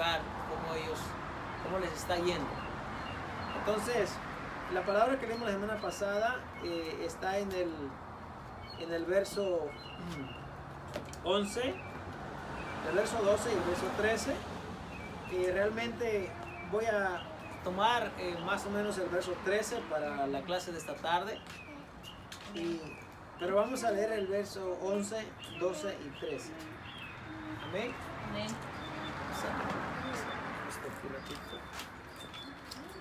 lugar, cómo les está yendo. Entonces, la palabra que leímos la semana pasada está en el verso 11, el verso 12 y el verso 13. Realmente voy a tomar más o menos el verso 13 para la clase de esta tarde. Pero vamos a leer el verso 11, 12 y 13. Amén. Amén.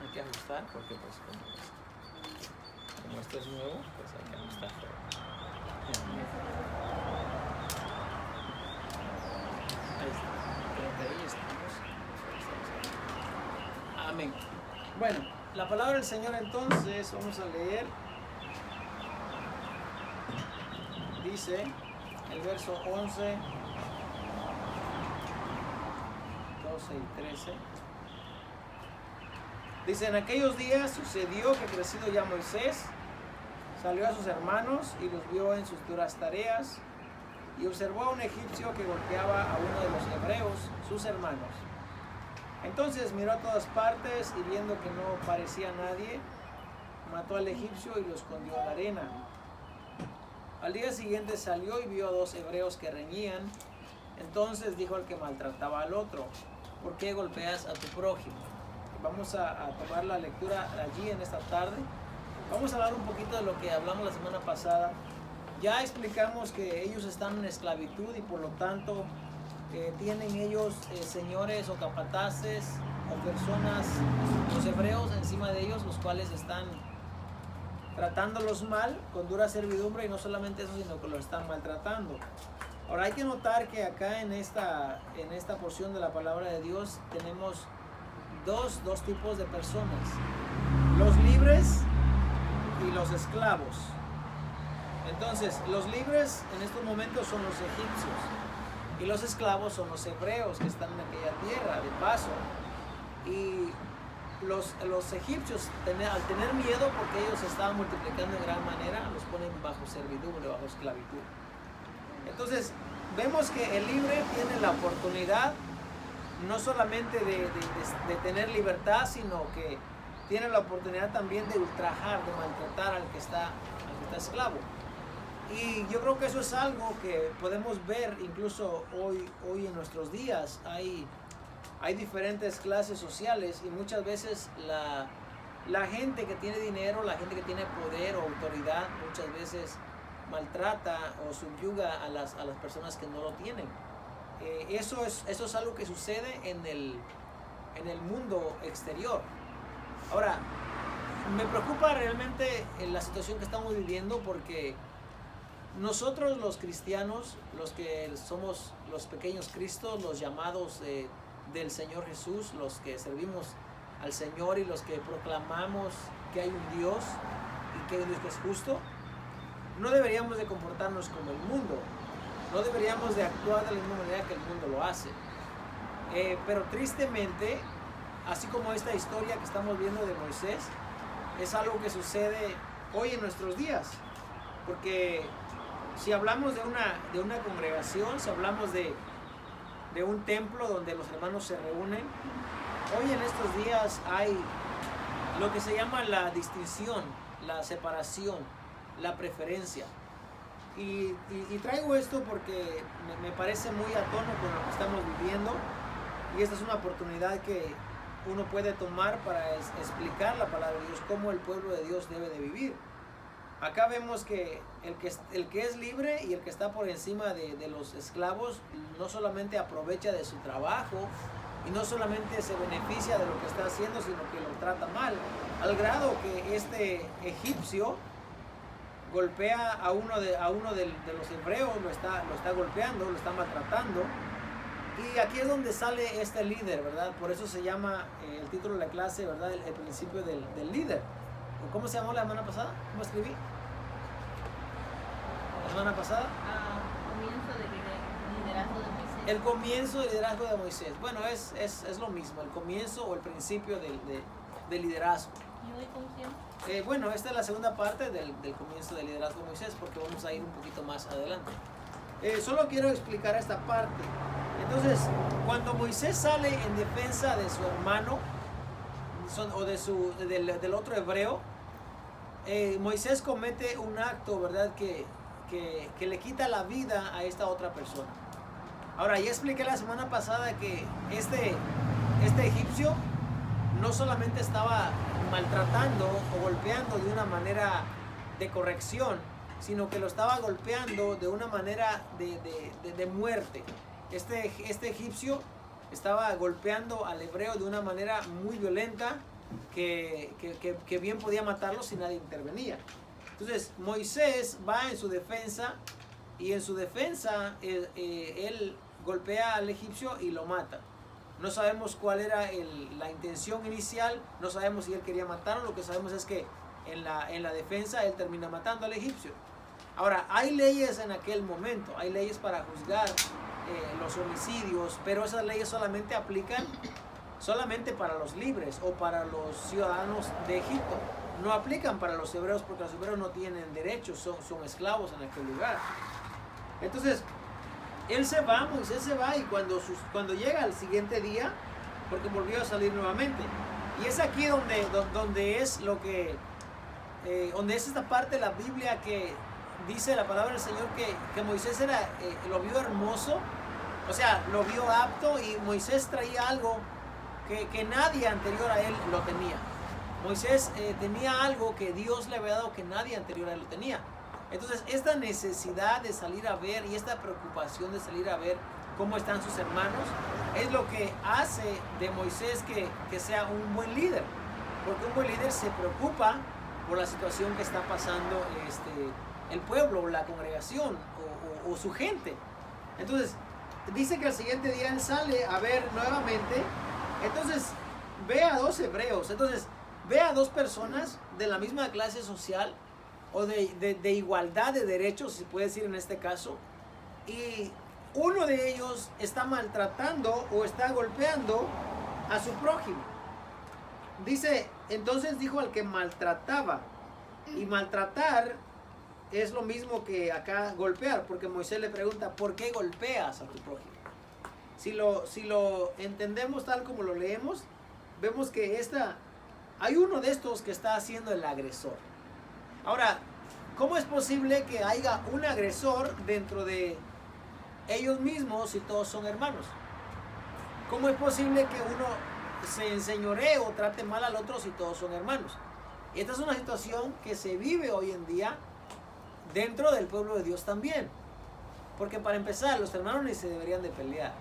Hay que ajustar porque pues como esto es nuevo, pues hay que ajustar. Ahí está. Creo que ahí estamos. Amén. Bueno, la palabra del Señor entonces vamos a leer. Dice el verso 11, 12 y 13. Dice: en aquellos días sucedió que, crecido ya Moisés, salió a sus hermanos y los vio en sus duras tareas, y observó a un egipcio que golpeaba a uno de los hebreos, sus hermanos. Entonces miró a todas partes y, viendo que no parecía nadie, mató al egipcio y lo escondió en la arena. Al día siguiente salió y vio a dos hebreos que reñían. Entonces dijo al que maltrataba al otro: ¿por qué golpeas a tu prójimo? Vamos a tomar la lectura allí en esta tarde. Vamos a hablar un poquito de lo que hablamos la semana pasada. Ya explicamos que ellos están en esclavitud y por lo tanto tienen ellos señores o capataces o personas, los hebreos encima de ellos, los cuales están tratándolos mal, con dura servidumbre, y no solamente eso, sino que los están maltratando. Ahora hay que notar que acá en esta porción de la palabra de Dios tenemos dos tipos de personas: los libres y los esclavos. Entonces, los libres en estos momentos son los egipcios y los esclavos son los hebreos que están en aquella tierra de paso. Y los egipcios, al tener miedo porque ellos se estaban multiplicando en gran manera, los ponen bajo servidumbre, bajo esclavitud. Entonces vemos que el libre tiene la oportunidad no solamente de tener libertad, sino que tiene la oportunidad también de ultrajar, de maltratar al que está esclavo. Y yo creo que eso es algo que podemos ver incluso hoy en nuestros días. Hay diferentes clases sociales y muchas veces la gente que tiene dinero, la gente que tiene poder o autoridad, muchas veces maltrata o subyuga a las personas que no lo tienen. Eso es algo que sucede en el mundo exterior. Ahora, me preocupa realmente la situación que estamos viviendo, porque nosotros los cristianos, los que somos los pequeños Cristos, los llamados del Señor Jesús, los que servimos al Señor y los que proclamamos que hay un Dios y que hay un Dios que es justo, no deberíamos de comportarnos como el mundo, no deberíamos de actuar de la misma manera que el mundo lo hace. Pero tristemente, así como esta historia que estamos viendo de Moisés, es algo que sucede hoy en nuestros días. Porque si hablamos de una congregación, si hablamos de un templo donde los hermanos se reúnen, hoy en estos días hay lo que se llama la distinción, la separación, la preferencia. Y traigo esto porque me parece muy a tono con lo que estamos viviendo, y esta es una oportunidad que uno puede tomar para explicar la palabra de Dios, cómo el pueblo de Dios debe de vivir. Acá vemos que el que es libre y el que está por encima de los esclavos no solamente aprovecha de su trabajo y no solamente se beneficia de lo que está haciendo, sino que lo trata mal, al grado que este egipcio golpea a uno de los hebreos, lo está golpeando, lo está maltratando. Y aquí es donde sale este líder, ¿verdad? Por eso se llama el título de la clase, ¿verdad? El principio del líder. ¿Cómo se llamó la semana pasada? ¿Cómo escribí? La semana pasada. Comienzo del liderazgo de Moisés. El comienzo del liderazgo de Moisés. Bueno, es lo mismo, el comienzo o el principio del liderazgo. ¿Y hoy cómo se llama? Bueno, esta es la segunda parte del comienzo del liderazgo de Moisés, porque vamos a ir un poquito más adelante. Solo quiero explicar esta parte. Entonces, cuando Moisés sale en defensa de su hermano o del otro hebreo, Moisés comete un acto, ¿verdad?, que le quita la vida a esta otra persona. Ahora, ya expliqué la semana pasada que este egipcio no solamente estaba maltratando o golpeando de una manera de corrección, sino que lo estaba golpeando de una manera de muerte. Este egipcio estaba golpeando al hebreo de una manera muy violenta que bien podía matarlo si nadie intervenía. Entonces Moisés va en su defensa y en su defensa él golpea al egipcio y lo mata. No sabemos cuál era la intención inicial, no sabemos si él quería matarlo, lo que sabemos es que en la defensa él termina matando al egipcio. Ahora, hay leyes en aquel momento, hay leyes para juzgar los homicidios, pero esas leyes solamente aplican para los libres o para los ciudadanos de Egipto. No aplican para los hebreos porque los hebreos no tienen derechos, son esclavos en aquel lugar. Entonces, Moisés se va y cuando llega al siguiente día, porque volvió a salir nuevamente. Y es aquí donde es lo que, donde es esta parte de la Biblia que dice la palabra del Señor que Moisés lo vio hermoso, o sea, lo vio apto, y Moisés traía algo que nadie anterior a él lo tenía. Moisés tenía algo que Dios le había dado que nadie anterior a él lo tenía. Entonces, esta necesidad de salir a ver y esta preocupación de salir a ver cómo están sus hermanos es lo que hace de Moisés que sea un buen líder. Porque un buen líder se preocupa por la situación que está pasando el pueblo, la congregación o su gente. Entonces, dice que al siguiente día él sale a ver nuevamente. Entonces, ve a dos hebreos. Entonces, ve a dos personas de la misma clase social o de igualdad de derechos, si puede decir en este caso, y uno de ellos está maltratando o está golpeando a su prójimo. Dice, entonces dijo al que maltrataba, y maltratar es lo mismo que acá golpear, porque Moisés le pregunta, ¿por qué golpeas a tu prójimo? Si lo entendemos tal como lo leemos, vemos que hay uno de estos que está haciendo el agresor. Ahora, ¿cómo es posible que haya un agresor dentro de ellos mismos si todos son hermanos? ¿Cómo es posible que uno se enseñoree o trate mal al otro si todos son hermanos? Esta es una situación que se vive hoy en día dentro del pueblo de Dios también. Porque para empezar, los hermanos ni se deberían de pelear.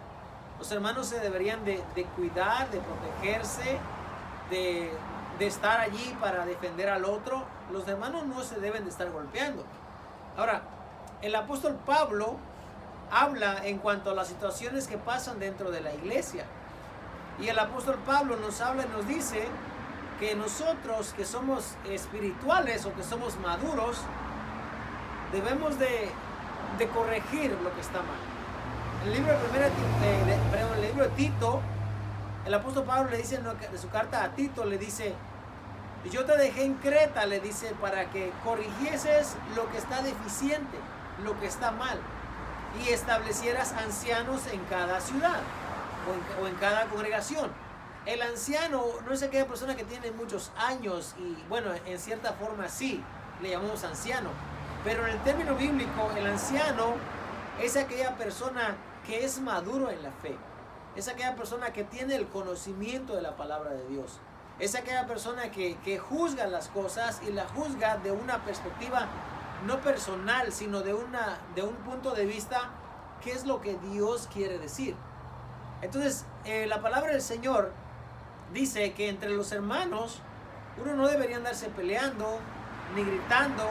Los hermanos se deberían de cuidar, de protegerse, de estar allí para defender al otro. Los hermanos no se deben de estar golpeando. Ahora, el apóstol Pablo habla en cuanto a las situaciones que pasan dentro de la iglesia. Y el apóstol Pablo nos habla y nos dice que nosotros que somos espirituales o que somos maduros, debemos de corregir lo que está mal. En el libro de Tito, el apóstol Pablo le dice de su carta a Tito, le dice, yo te dejé en Creta, le dice, para que corrigieses lo que está deficiente, lo que está mal, y establecieras ancianos en cada ciudad o en cada congregación. El anciano no es aquella persona que tiene muchos años, y bueno, en cierta forma sí, le llamamos anciano, pero en el término bíblico, el anciano es aquella persona que es maduro en la fe. Es aquella persona que tiene el conocimiento de la palabra de Dios. Es aquella persona que juzga las cosas y la juzga de una perspectiva no personal, sino de un punto de vista, qué es lo que Dios quiere decir. Entonces, la palabra del Señor dice que entre los hermanos uno no debería andarse peleando, ni gritando,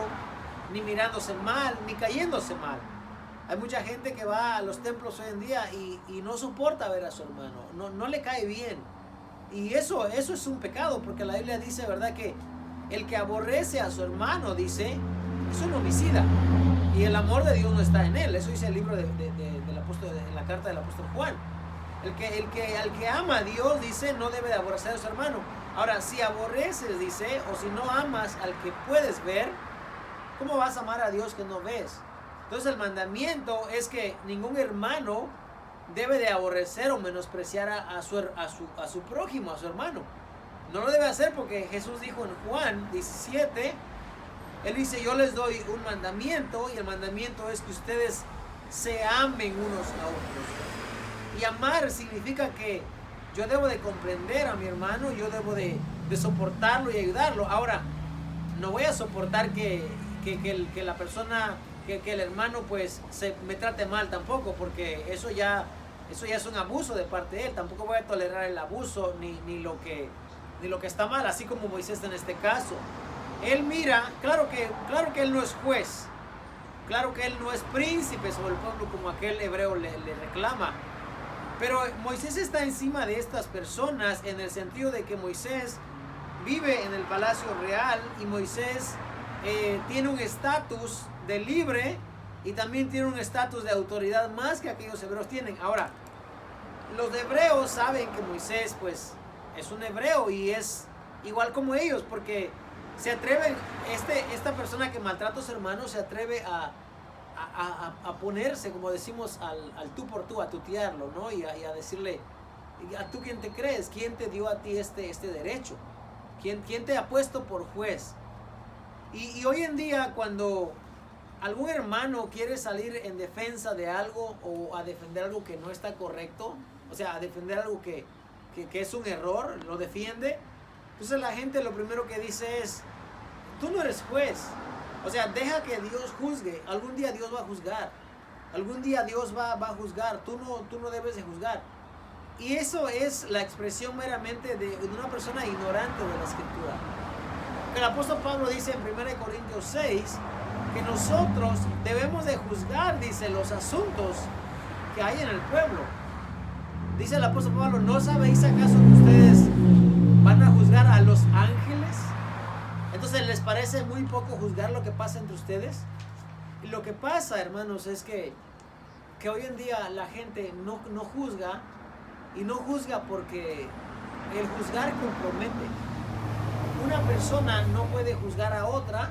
ni mirándose mal, ni cayéndose mal. Hay mucha gente que va a los templos hoy en día y no soporta ver a su hermano, no le cae bien. Y eso es un pecado, porque la Biblia dice, ¿verdad?, que el que aborrece a su hermano, dice, es un homicida. Y el amor de Dios no está en él. Eso dice el libro del apóstol, en la carta del apóstol Juan. Al que ama a Dios, dice, no debe de aborrecer a su hermano. Ahora, si aborreces, dice, o si no amas al que puedes ver, ¿cómo vas a amar a Dios que no ves? Entonces el mandamiento es que ningún hermano debe de aborrecer o menospreciar a su prójimo, a su hermano. No lo debe hacer porque Jesús dijo en Juan 17, Él dice, yo les doy un mandamiento y el mandamiento es que ustedes se amen unos a otros. Y amar significa que yo debo de comprender a mi hermano, yo debo de soportarlo y ayudarlo. Ahora, no voy a soportar que la persona, que el hermano pues me trate mal tampoco, porque eso ya es un abuso de parte de él. Tampoco voy a tolerar el abuso ni lo que está mal, así como Moisés en este caso. Él mira, claro que él no es juez, claro que él no es príncipe sobre el pueblo como aquel hebreo le reclama, pero Moisés está encima de estas personas en el sentido de que Moisés vive en el palacio real y Moisés tiene un estatus de libre y también tiene un estatus de autoridad más que aquellos hebreos tienen. Ahora, los hebreos saben que Moisés pues es un hebreo y es igual como ellos, porque se atreven, esta persona que maltrata a sus hermanos se atreve a ponerse, como decimos, al tú por tú, a tutearlo, ¿no? Y a decirle, ¿a tú quién te crees? ¿Quién te dio a ti este derecho? ¿Quién te ha puesto por juez? Y hoy en día, cuando algún hermano quiere salir en defensa de algo o a defender algo que no está correcto, o sea, a defender algo que es un error, lo defiende, entonces la gente lo primero que dice es, tú no eres juez, o sea, deja que Dios juzgue, algún día Dios va a juzgar, algún día Dios va a juzgar, tú no debes de juzgar. Y eso es la expresión meramente de una persona ignorante de la Escritura. El apóstol Pablo dice en 1 Corintios 6 que nosotros debemos de juzgar, dice, los asuntos que hay en el pueblo. Dice el apóstol Pablo, ¿no sabéis acaso que ustedes van a juzgar a los ángeles? Entonces, ¿les parece muy poco juzgar lo que pasa entre ustedes? Y lo que pasa, hermanos, es que hoy en día la gente no juzga, y no juzga porque el juzgar compromete. Una persona no puede juzgar a otra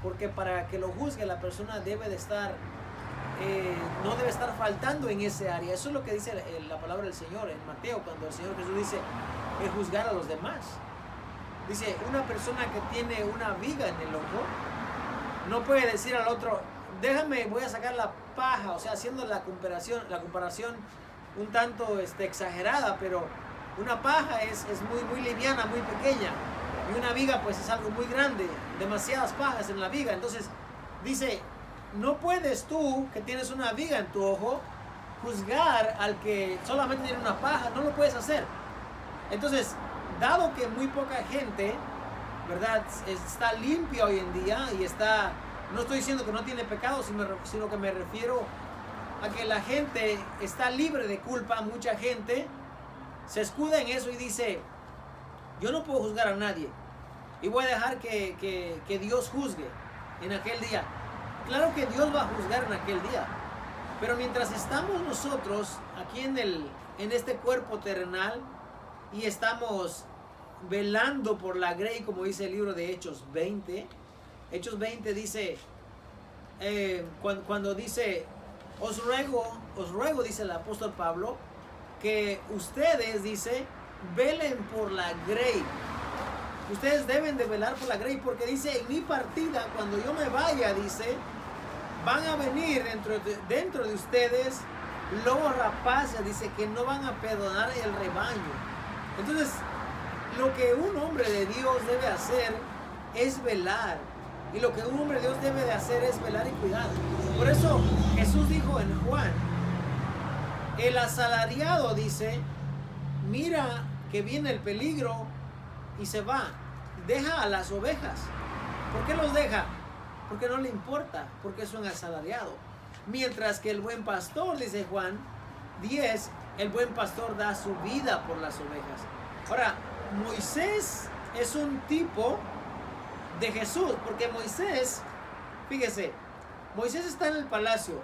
porque para que lo juzgue la persona debe de estar no debe estar faltando en ese área. Eso es lo que dice la palabra del Señor en Mateo, cuando el Señor Jesús dice juzgar a los demás. Dice, una persona que tiene una viga en el ojo no puede decir al otro, déjame, voy a sacar la paja, o sea, haciendo la comparación un tanto exagerada, pero una paja es muy liviana, muy pequeña, y una viga pues es algo muy grande, demasiadas pajas en la viga. Entonces dice, no puedes tú, que tienes una viga en tu ojo, juzgar al que solamente tiene una paja, no lo puedes hacer. Entonces, dado que muy poca gente, ¿verdad?, está limpia hoy en día y no estoy diciendo que no tiene pecado, sino que me refiero a que la gente está libre de culpa. Mucha gente se escuda en eso y dice, yo no puedo juzgar a nadie y voy a dejar que Dios juzgue en aquel día. Claro que Dios va a juzgar en aquel día, pero mientras estamos nosotros aquí en este cuerpo terrenal y estamos velando por la grey, como dice el libro de Hechos 20 dice, cuando dice, os ruego, dice el apóstol Pablo, que ustedes, dice, velen por la grey. Ustedes deben de velar por la grey, porque dice, en mi partida, cuando yo me vaya, dice, van a venir dentro de ustedes lobos rapaces, dice, que no van a perdonar el rebaño. Entonces, lo que un hombre de Dios debe hacer es velar. Y lo que un hombre de Dios debe de hacer es velar y cuidar. Por eso Jesús dijo en Juan, el asalariado, dice, mira que viene el peligro y se va. Deja a las ovejas. ¿Por qué los deja? Porque no le importa, porque es un asalariado. Mientras que el buen pastor, dice Juan 10, el buen pastor da su vida por las ovejas. Ahora, Moisés es un tipo de Jesús, porque Moisés, fíjese, Moisés está en el palacio,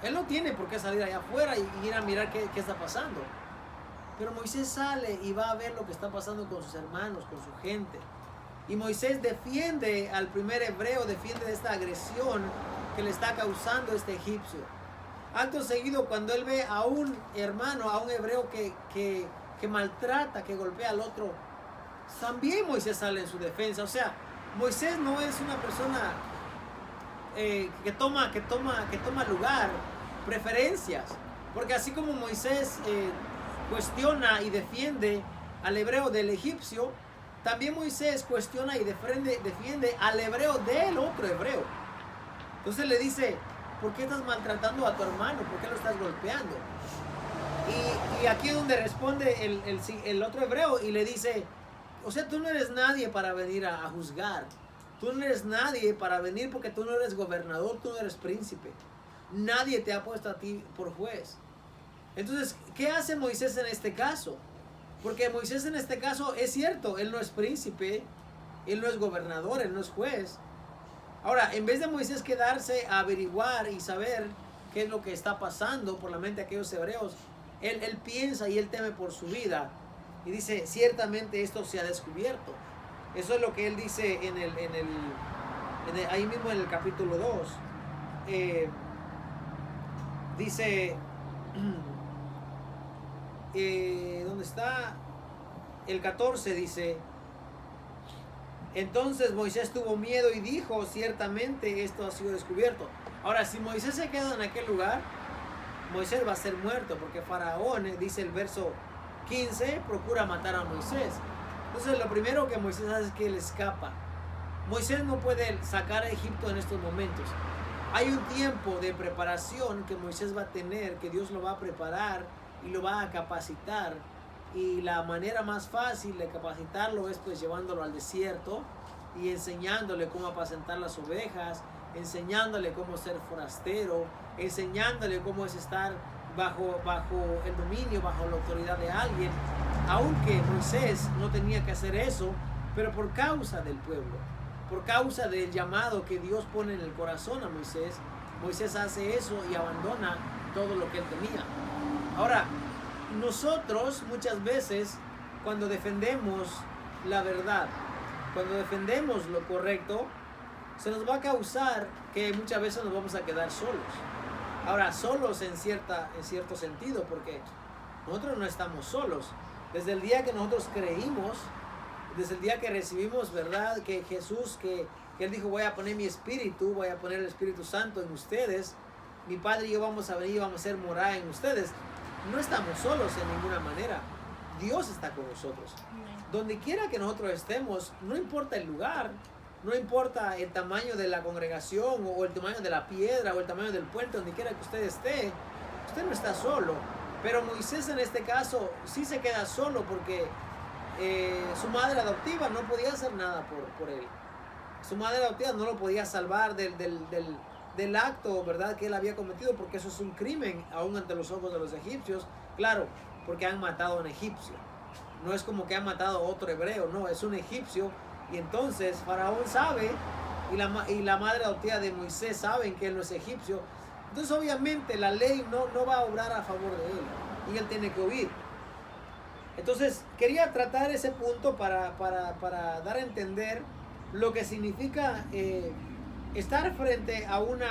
él no tiene por qué salir allá afuera y ir a mirar qué está pasando, pero Moisés sale y va a ver lo que está pasando con sus hermanos, con su gente, y Moisés defiende al primer hebreo, defiende de esta agresión que le está causando este egipcio. Acto seguido, cuando él ve a un hermano, a un hebreo que maltrata, que golpea al otro, también Moisés sale en su defensa. O sea, Moisés no es una persona que toma lugar, preferencias. Porque así como Moisés cuestiona y defiende al hebreo del egipcio, también Moisés cuestiona y defiende al hebreo del otro hebreo. Entonces le dice, ¿por qué estás maltratando a tu hermano? ¿Por qué lo estás golpeando? Y aquí es donde responde el otro hebreo y le dice, o sea, tú no eres nadie para venir a juzgar. Tú no eres nadie para venir porque tú no eres gobernador, tú no eres príncipe. Nadie te ha puesto a ti por juez. Entonces, ¿qué hace Moisés en este caso? Porque Moisés en este caso es cierto, él no es príncipe, él no es gobernador, él no es juez. Ahora, en vez de Moisés quedarse a averiguar y saber qué es lo que está pasando por la mente de aquellos hebreos, él piensa y él teme por su vida y dice, ciertamente esto se ha descubierto. Eso es lo que él dice ahí mismo en el capítulo 2. Dice, ¿dónde está? El 14 dice, entonces Moisés tuvo miedo y dijo, ciertamente esto ha sido descubierto. Ahora, si Moisés se queda en aquel lugar, Moisés va a ser muerto, porque Faraón, dice el verso 15, procura matar a Moisés. Entonces lo primero que Moisés hace es que él escapa. Moisés no puede sacar a Egipto en estos momentos. Hay un tiempo de preparación que Moisés va a tener, que Dios lo va a preparar y lo va a capacitar. Y la manera más fácil de capacitarlo es pues llevándolo al desierto y enseñándole cómo apacentar las ovejas, enseñándole cómo ser forastero, enseñándole cómo es estar bajo el dominio, bajo la autoridad de alguien. Aunque Moisés no tenía que hacer eso, pero por causa del pueblo, por causa del llamado que Dios pone en el corazón a Moisés, Moisés hace eso y abandona todo lo que él tenía. Ahora, nosotros muchas veces cuando defendemos la verdad, cuando defendemos lo correcto, se nos va a causar que muchas veces nos vamos a quedar solos. Ahora, solos en cierto sentido, porque nosotros no estamos solos. Desde el día que nosotros creímos, desde el día que recibimos, ¿verdad? Que Jesús, que Él dijo, voy a poner mi espíritu, voy a poner el Espíritu Santo en ustedes. Mi Padre y yo vamos a venir, vamos a ser morada en ustedes. No estamos solos en ninguna manera. Dios está con nosotros. Donde quiera que nosotros estemos, no importa el lugar, no importa el tamaño de la congregación o el tamaño de la piedra o el tamaño del puente, donde quiera que usted esté, usted no está solo. Pero Moisés en este caso sí se queda solo porque su madre adoptiva no podía hacer nada por él. Su madre adoptiva no lo podía salvar del acto, ¿verdad?, que él había cometido, porque eso es un crimen aún ante los ojos de los egipcios. Claro, porque han matado a un egipcio. No es como que han matado a otro hebreo, no, es un egipcio. Y entonces Faraón sabe, y la madre adoptiva de Moisés saben que él no es egipcio. Entonces obviamente la ley no va a obrar a favor de él, y él tiene que huir. Entonces quería tratar ese punto para dar a entender lo que significa estar frente a un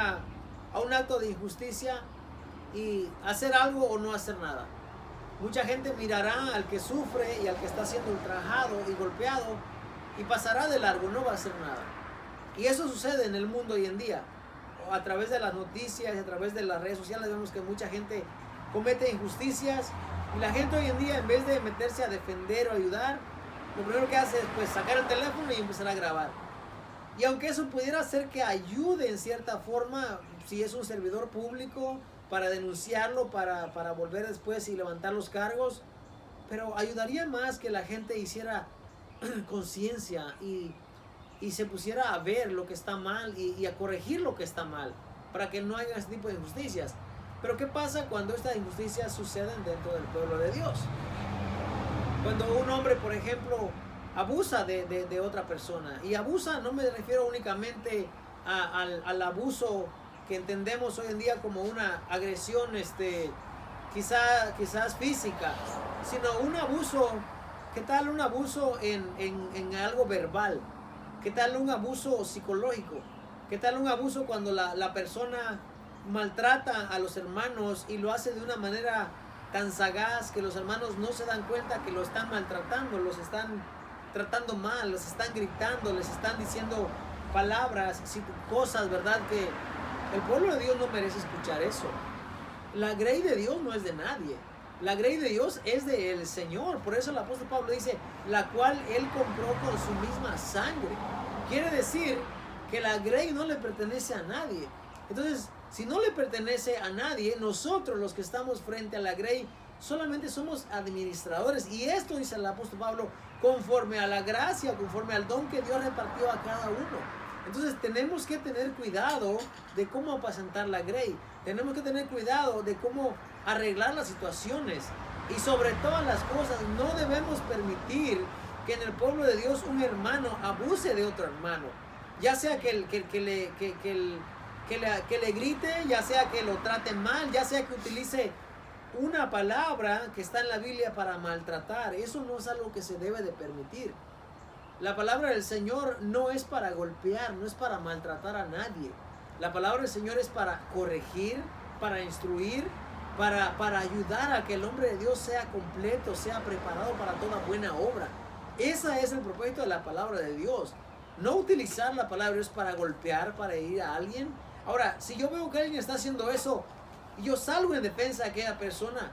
acto de injusticia y hacer algo o no hacer nada. Mucha gente mirará al que sufre y al que está siendo ultrajado y golpeado y pasará de largo, no va a hacer nada. Y eso sucede en el mundo hoy en día. A través de las noticias, a través de las redes sociales, vemos que mucha gente comete injusticias, y la gente hoy en día, en vez de meterse a defender o ayudar, lo primero que hace es pues sacar el teléfono y empezar a grabar. Y aunque eso pudiera hacer que ayude en cierta forma, si es un servidor público, para denunciarlo, para volver después y levantar los cargos, pero ayudaría más que la gente hiciera conciencia y se pusiera a ver lo que está mal y a corregir lo que está mal, para que no haya ese tipo de injusticias. Pero ¿qué pasa cuando estas injusticias suceden dentro del pueblo de Dios? Cuando un hombre, por ejemplo, abusa de otra persona, y abusa, no me refiero únicamente al abuso que entendemos hoy en día como una agresión quizás física, sino un abuso. ¿Qué tal un abuso en algo verbal? ¿Qué tal un abuso psicológico? ¿Qué tal un abuso cuando la persona maltrata a los hermanos y lo hace de una manera tan sagaz que los hermanos no se dan cuenta que lo están maltratando, los están tratando mal, los están gritando, les están diciendo palabras, cosas, ¿verdad? Que el pueblo de Dios no merece escuchar eso. La grey de Dios no es de nadie. La grey de Dios es del Señor. Por eso el apóstol Pablo dice, la cual Él compró con su misma sangre. Quiere decir que la grey no le pertenece a nadie. Entonces, si no le pertenece a nadie, nosotros los que estamos frente a la grey solamente somos administradores. Y esto dice el apóstol Pablo, conforme a la gracia, conforme al don que Dios repartió a cada uno. Entonces tenemos que tener cuidado de cómo apacentar la grey. Tenemos que tener cuidado de cómo arreglar las situaciones. Y sobre todas las cosas, no debemos permitir que en el pueblo de Dios un hermano abuse de otro hermano. Ya sea que le grite, ya sea que lo trate mal, ya sea que utilice una palabra que está en la Biblia para maltratar. Eso no es algo que se debe de permitir. La palabra del Señor no es para golpear, no es para maltratar a nadie. La palabra del Señor es para corregir, para instruir, para ayudar a que el hombre de Dios sea completo, sea preparado para toda buena obra. Ese es el propósito de la palabra de Dios. No utilizar la palabra de Dios para golpear, para herir a alguien. Ahora, si yo veo que alguien está haciendo eso y yo salgo en defensa de aquella persona,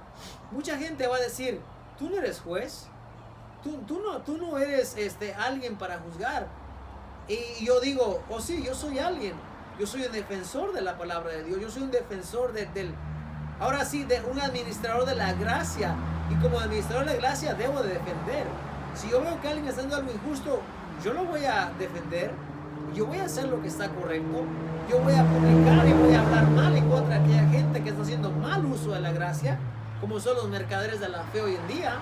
mucha gente va a decir, tú no eres juez. Tú no eres alguien para juzgar. Y yo digo, oh sí, yo soy alguien. Yo soy un defensor de la palabra de Dios. Yo soy un defensor ahora sí, de un administrador de la gracia. Y como administrador de la gracia debo de defender. Si yo veo que alguien está haciendo algo injusto, yo lo voy a defender. Yo voy a hacer lo que está correcto. Yo voy a publicar y voy a hablar mal en contra de aquella gente que está haciendo mal uso de la gracia, como son los mercaderes de la fe hoy en día.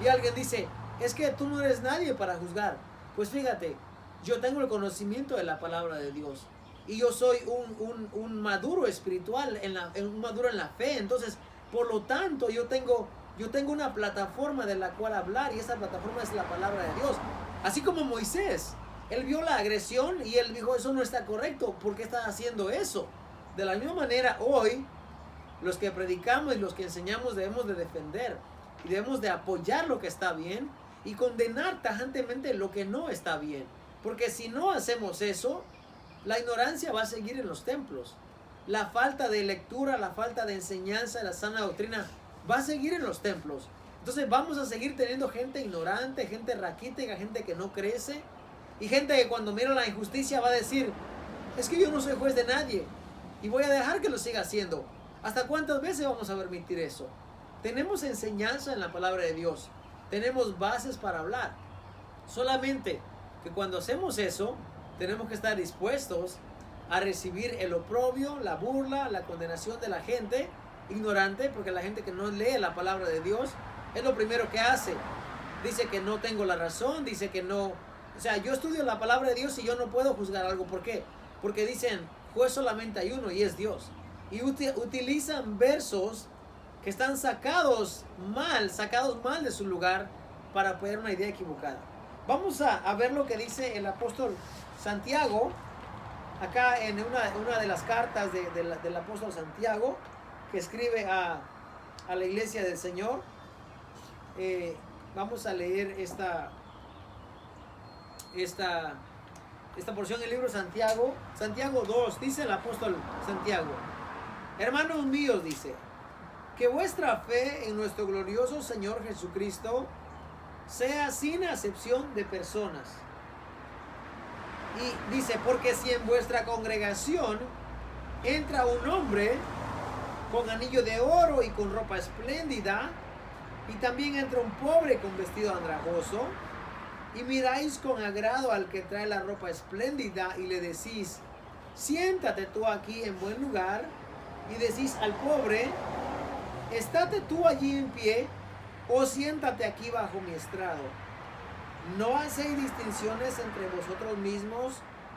Y alguien dice, es que tú no eres nadie para juzgar. Pues fíjate, yo tengo el conocimiento de la palabra de Dios. Y yo soy un maduro espiritual, un maduro en la fe. Entonces, por lo tanto, yo tengo una plataforma de la cual hablar. Y esa plataforma es la palabra de Dios. Así como Moisés, él vio la agresión y él dijo, eso no está correcto. ¿Por qué estás haciendo eso? De la misma manera, hoy, los que predicamos y los que enseñamos debemos de defender. Y debemos de apoyar lo que está bien y condenar tajantemente lo que no está bien. Porque si no hacemos eso, la ignorancia va a seguir en los templos. La falta de lectura, la falta de enseñanza de la sana doctrina va a seguir en los templos. Entonces vamos a seguir teniendo gente ignorante, gente raquítica, gente que no crece. Y gente que cuando mira la injusticia va a decir, es que yo no soy juez de nadie. Y voy a dejar que lo siga haciendo. ¿Hasta cuántas veces vamos a permitir eso? Tenemos enseñanza en la palabra de Dios. Tenemos bases para hablar. Solamente que cuando hacemos eso, tenemos que estar dispuestos a recibir el oprobio, la burla, la condenación de la gente ignorante, porque la gente que no lee la palabra de Dios es lo primero que hace. Dice que no tengo la razón, dice que no. O sea, yo estudio la palabra de Dios y yo no puedo juzgar algo. ¿Por qué? Porque dicen, juez solamente hay uno y es Dios. Y utilizan versos que están sacados mal de su lugar para apoyar una idea equivocada. Vamos a ver lo que dice el apóstol Santiago, acá en una de las cartas del apóstol Santiago, que escribe a la iglesia del Señor. Vamos a leer esta porción del libro Santiago. Santiago 2, dice el apóstol Santiago, hermanos míos, dice, que vuestra fe en nuestro glorioso Señor Jesucristo sea sin acepción de personas. Y dice, porque si en vuestra congregación entra un hombre con anillo de oro y con ropa espléndida, y también entra un pobre con vestido andrajoso, y miráis con agrado al que trae la ropa espléndida y le decís, siéntate tú aquí en buen lugar, y decís al pobre, estate tú allí en pie, o siéntate aquí bajo mi estrado. ¿No hacéis distinciones entre vosotros mismos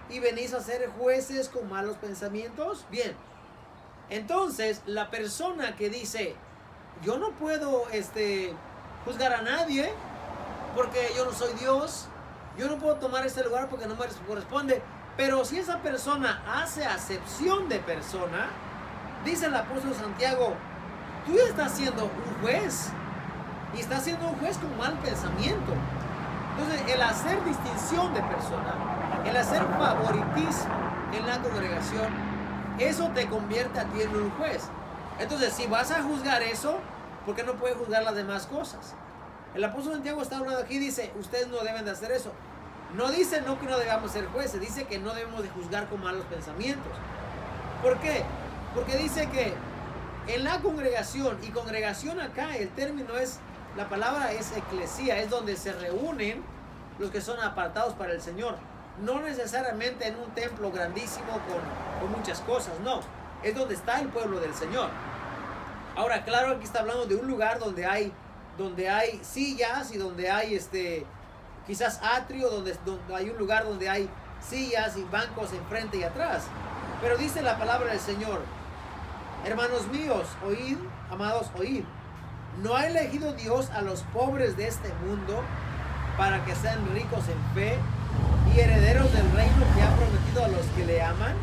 y venís a ser jueces con malos pensamientos? Bien, entonces la persona que dice, yo no puedo juzgar a nadie porque yo no soy Dios, yo no puedo tomar este lugar porque no me corresponde, pero si esa persona hace acepción de persona, dice el apóstol Santiago, tú estás siendo un juez. Y estás siendo un juez con mal pensamiento. Entonces, el hacer distinción de persona, el hacer favoritismo en la congregación, eso te convierte a ti en un juez. Entonces, si vas a juzgar eso, ¿por qué no puedes juzgar las demás cosas? El apóstol Santiago está hablando aquí, dice, ustedes no deben de hacer eso. No dice no que no debamos ser jueces, dice que no debemos de juzgar con malos pensamientos. ¿Por qué? Porque dice que en la congregación, y congregación acá, el término es, la palabra es eclesía, es donde se reúnen los que son apartados para el Señor. No necesariamente en un templo grandísimo con muchas cosas, no. Es donde está el pueblo del Señor. Ahora, claro, aquí está hablando de un lugar donde hay sillas y donde hay quizás atrio, donde hay un lugar donde hay sillas y bancos enfrente y atrás. Pero dice la palabra del Señor, hermanos míos, oíd, amados, oíd. ¿No ha elegido Dios a los pobres de este mundo para que sean ricos en fe y herederos del reino que ha prometido a los que le aman?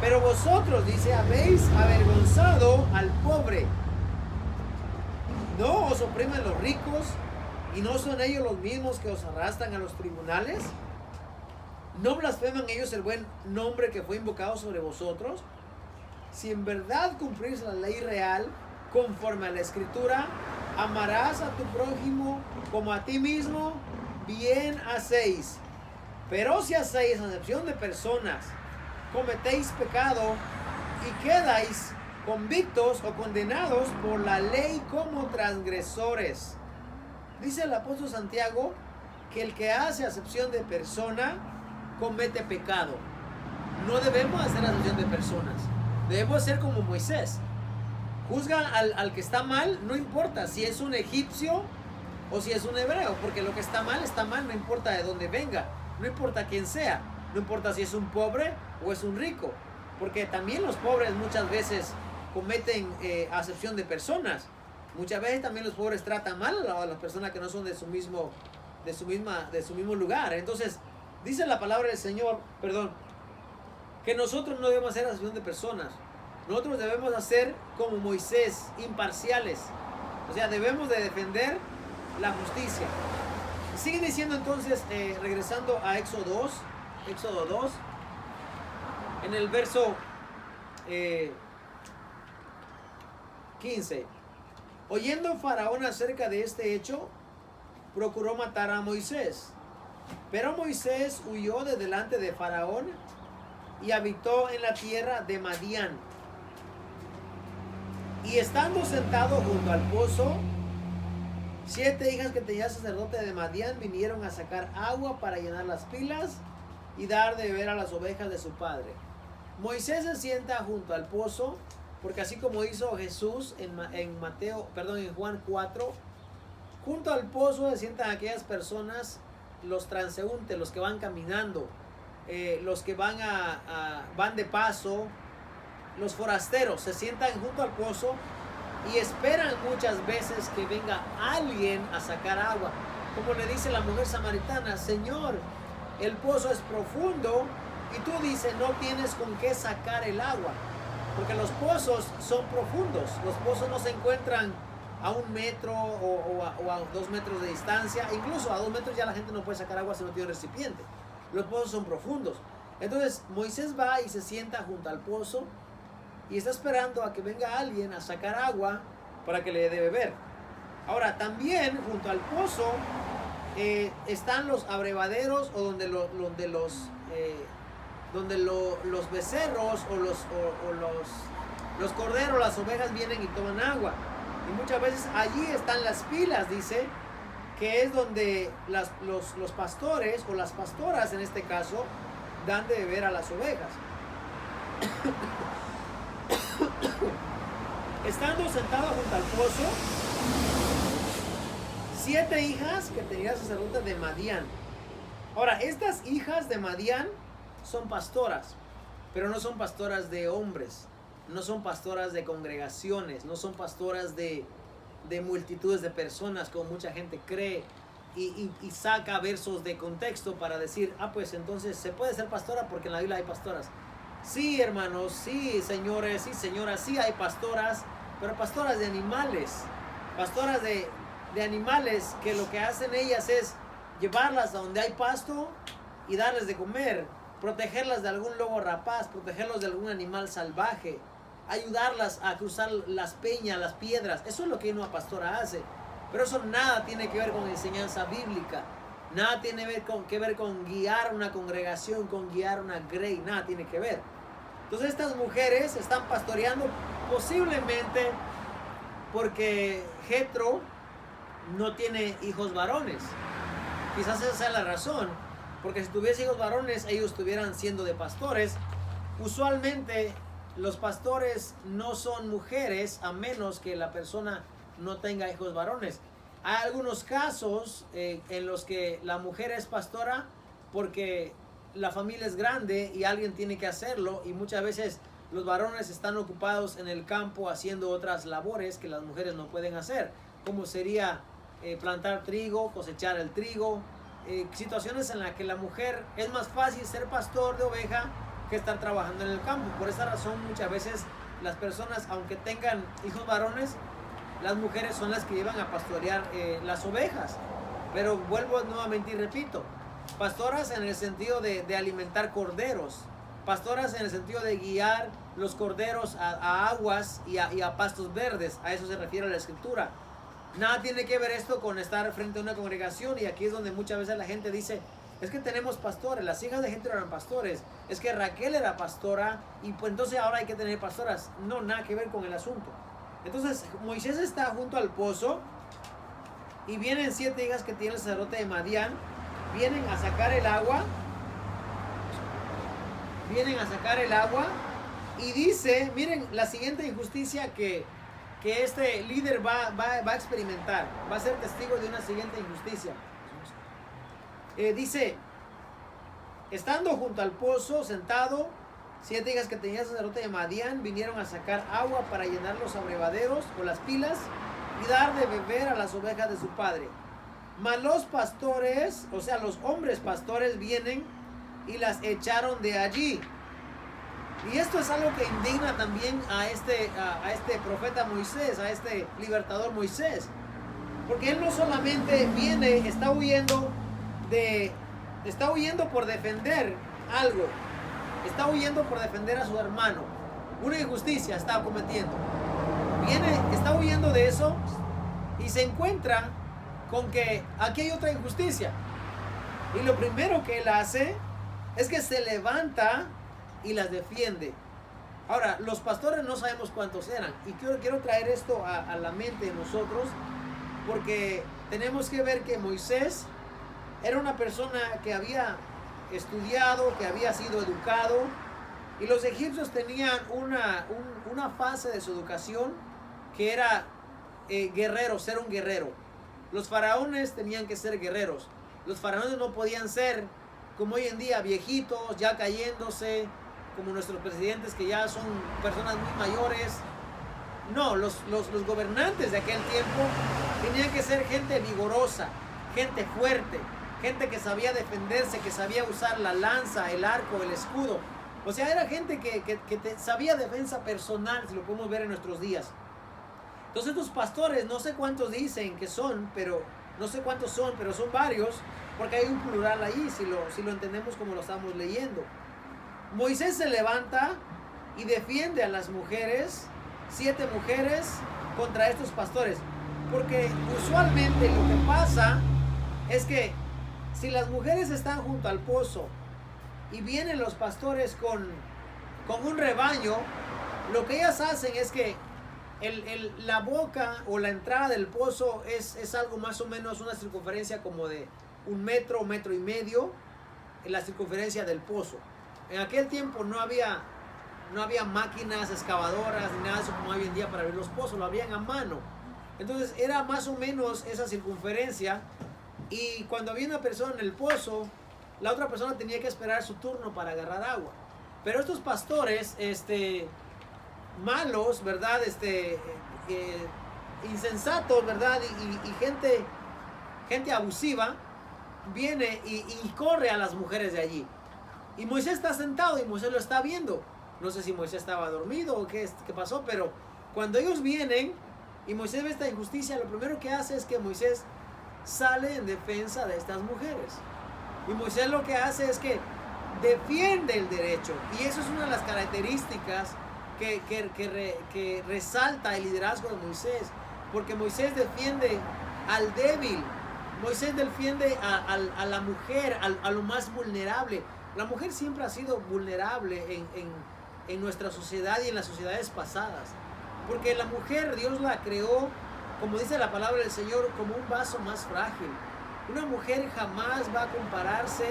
Pero vosotros, dice, habéis avergonzado al pobre. ¿No os oprimen los ricos y no son ellos los mismos que os arrastran a los tribunales? ¿No blasfeman ellos el buen nombre que fue invocado sobre vosotros? Si en verdad cumplís la ley real, conforme a la Escritura, amarás a tu prójimo como a ti mismo, bien hacéis. Pero si hacéis acepción de personas, cometéis pecado y quedáis convictos o condenados por la ley como transgresores. Dice el apóstol Santiago que el que hace acepción de persona comete pecado. No debemos hacer acepción de personas. Debemos ser como Moisés. Juzga al que está mal, no importa si es un egipcio o si es un hebreo, porque lo que está mal, no importa de dónde venga, no importa quién sea, no importa si es un pobre o es un rico, porque también los pobres muchas veces cometen acepción de personas. Muchas veces también los pobres tratan mal a las personas que no son de su mismo lugar. Entonces, dice la palabra del Señor, que nosotros no debemos hacer acepción de personas. Nosotros debemos hacer como Moisés, imparciales. O sea, debemos de defender la justicia. Sigue diciendo entonces, regresando a Éxodo 2, en el verso 15. Oyendo Faraón acerca de este hecho, procuró matar a Moisés. Pero Moisés huyó de delante de Faraón y habitó en la tierra de Madián. Y estando sentado junto al pozo, 7 hijas que tenía el sacerdote de Madián vinieron a sacar agua para llenar las pilas y dar de beber a las ovejas de su padre. Moisés se sienta junto al pozo, porque así como hizo Jesús en Juan 4, junto al pozo se sientan aquellas personas, los transeúntes, los que van caminando, los que van de paso, los forasteros se sientan junto al pozo y esperan muchas veces que venga alguien a sacar agua. Como le dice la mujer samaritana, Señor, el pozo es profundo y tú dices no tienes con qué sacar el agua. Porque los pozos son profundos. Los pozos no se encuentran a 1 metro o a 2 metros de distancia. Incluso a 2 metros ya la gente no puede sacar agua si no tiene recipiente. Los pozos son profundos. Entonces Moisés va y se sienta junto al pozo y está esperando a que venga alguien a sacar agua para que le dé beber. Ahora también junto al pozo están los abrevaderos o donde los becerros o los corderos, las ovejas vienen y toman agua. Y muchas veces allí están las pilas, dice, que es donde los pastores o las pastoras en este caso dan de beber a las ovejas. Estando sentado junto al pozo, 7 hijas que tenía el sacerdote de Madián. Ahora, estas hijas de Madián son pastoras, pero no son pastoras de hombres, no son pastoras de congregaciones, no son pastoras de multitudes de personas como mucha gente cree y saca versos de contexto para decir, pues entonces se puede ser pastora porque en la Biblia hay pastoras. Sí, hermanos, sí, señores, sí, señoras, sí hay pastoras, pero pastoras de animales. Pastoras de animales que lo que hacen ellas es llevarlas a donde hay pasto y darles de comer, protegerlas de algún lobo rapaz, protegerlos de algún animal salvaje, ayudarlas a cruzar las peñas, las piedras. Eso es lo que una pastora hace. Pero eso nada tiene que ver con enseñanza bíblica. Nada tiene que ver con guiar una congregación, con guiar una grey. Nada tiene que ver. Entonces estas mujeres están pastoreando posiblemente porque Jetro no tiene hijos varones. Quizás esa sea la razón. Porque si tuviese hijos varones, ellos estuvieran siendo de pastores. Usualmente los pastores no son mujeres a menos que la persona no tenga hijos varones. Hay algunos casos en los que la mujer es pastora porque la familia es grande y alguien tiene que hacerlo, y muchas veces los varones están ocupados en el campo haciendo otras labores que las mujeres no pueden hacer, como sería plantar trigo, cosechar el trigo, situaciones en las que la mujer es más fácil ser pastor de oveja que estar trabajando en el campo. Por esa razón muchas veces las personas, aunque tengan hijos varones, las mujeres son las que llevan a pastorear las ovejas. Pero vuelvo nuevamente y repito, pastoras en el sentido de alimentar corderos, pastoras en el sentido de guiar los corderos a aguas y a pastos verdes. A eso se refiere la escritura. Nada tiene que ver esto con estar frente a una congregación, y aquí es donde muchas veces la gente dice, es que tenemos pastores, las hijas de Jetro eran pastores, es que Raquel era pastora y pues entonces ahora hay que tener pastoras. No, nada que ver con el asunto. Entonces Moisés está junto al pozo y vienen 7 hijas que tiene el sacerdote de Madián, vienen a sacar el agua, y dice, miren la siguiente injusticia que este líder va a experimentar, va a ser testigo de una siguiente injusticia. Dice, estando junto al pozo, sentado, 7 hijas que tenía el sacerdote de Madián vinieron a sacar agua para llenar los abrevaderos o las pilas y dar de beber a las ovejas de su padre. Mas los pastores, o sea, los hombres pastores, vienen y las echaron de allí. Y esto es algo que indigna también a este profeta Moisés, a este libertador Moisés. Porque él no solamente viene, está huyendo por defender algo. Está huyendo por defender a su hermano. Una injusticia está cometiendo. Está huyendo de eso y se encuentra con que aquí hay otra injusticia. Y lo primero que él hace es que se levanta y las defiende. Ahora, los pastores no sabemos cuántos eran. Y quiero traer esto a la mente de nosotros, porque tenemos que ver que Moisés era una persona que había estudiado, que había sido educado, y los egipcios tenían una fase de su educación que era guerrero, ser un guerrero. Los faraones tenían que ser guerreros. Los faraones no podían ser como hoy en día, viejitos, ya cayéndose, como nuestros presidentes que ya son personas muy mayores. No, los gobernantes de aquel tiempo tenían que ser gente vigorosa, gente fuerte, gente que sabía defenderse, que sabía usar la lanza, el arco, el escudo. O sea, era gente que sabía defensa personal, si lo podemos ver en nuestros días. Entonces estos pastores, no sé cuántos dicen que son, pero son varios, porque hay un plural ahí, si lo entendemos como lo estamos leyendo. Moisés se levanta y defiende a las mujeres, 7 mujeres, contra estos pastores. Porque usualmente lo que pasa es que si las mujeres están junto al pozo y vienen los pastores con un rebaño, lo que ellas hacen es que la boca o la entrada del pozo es algo más o menos una circunferencia como de 1 metro, 1,5 metros en la circunferencia del pozo. En aquel tiempo no había máquinas excavadoras ni nada de eso como hoy en día para abrir los pozos, lo abrían a mano. Entonces era más o menos esa circunferencia, y cuando había una persona en el pozo, la otra persona tenía que esperar su turno para agarrar agua. Pero estos pastores malos, ¿verdad? Insensatos, ¿verdad? Y gente abusiva viene y corre a las mujeres de allí. Y Moisés está sentado y Moisés lo está viendo. No sé si Moisés estaba dormido o qué pasó, pero cuando ellos vienen y Moisés ve esta injusticia, lo primero que hace es que Moisés sale en defensa de estas mujeres. Y Moisés lo que hace es que defiende el derecho. Y eso es una de las características que resalta el liderazgo de Moisés. Porque Moisés defiende al débil. Moisés defiende a la mujer, a lo más vulnerable. La mujer siempre ha sido vulnerable en nuestra sociedad y en las sociedades pasadas. Porque la mujer, Dios la creó, como dice la palabra del Señor, como un vaso más frágil. Una mujer jamás va a compararse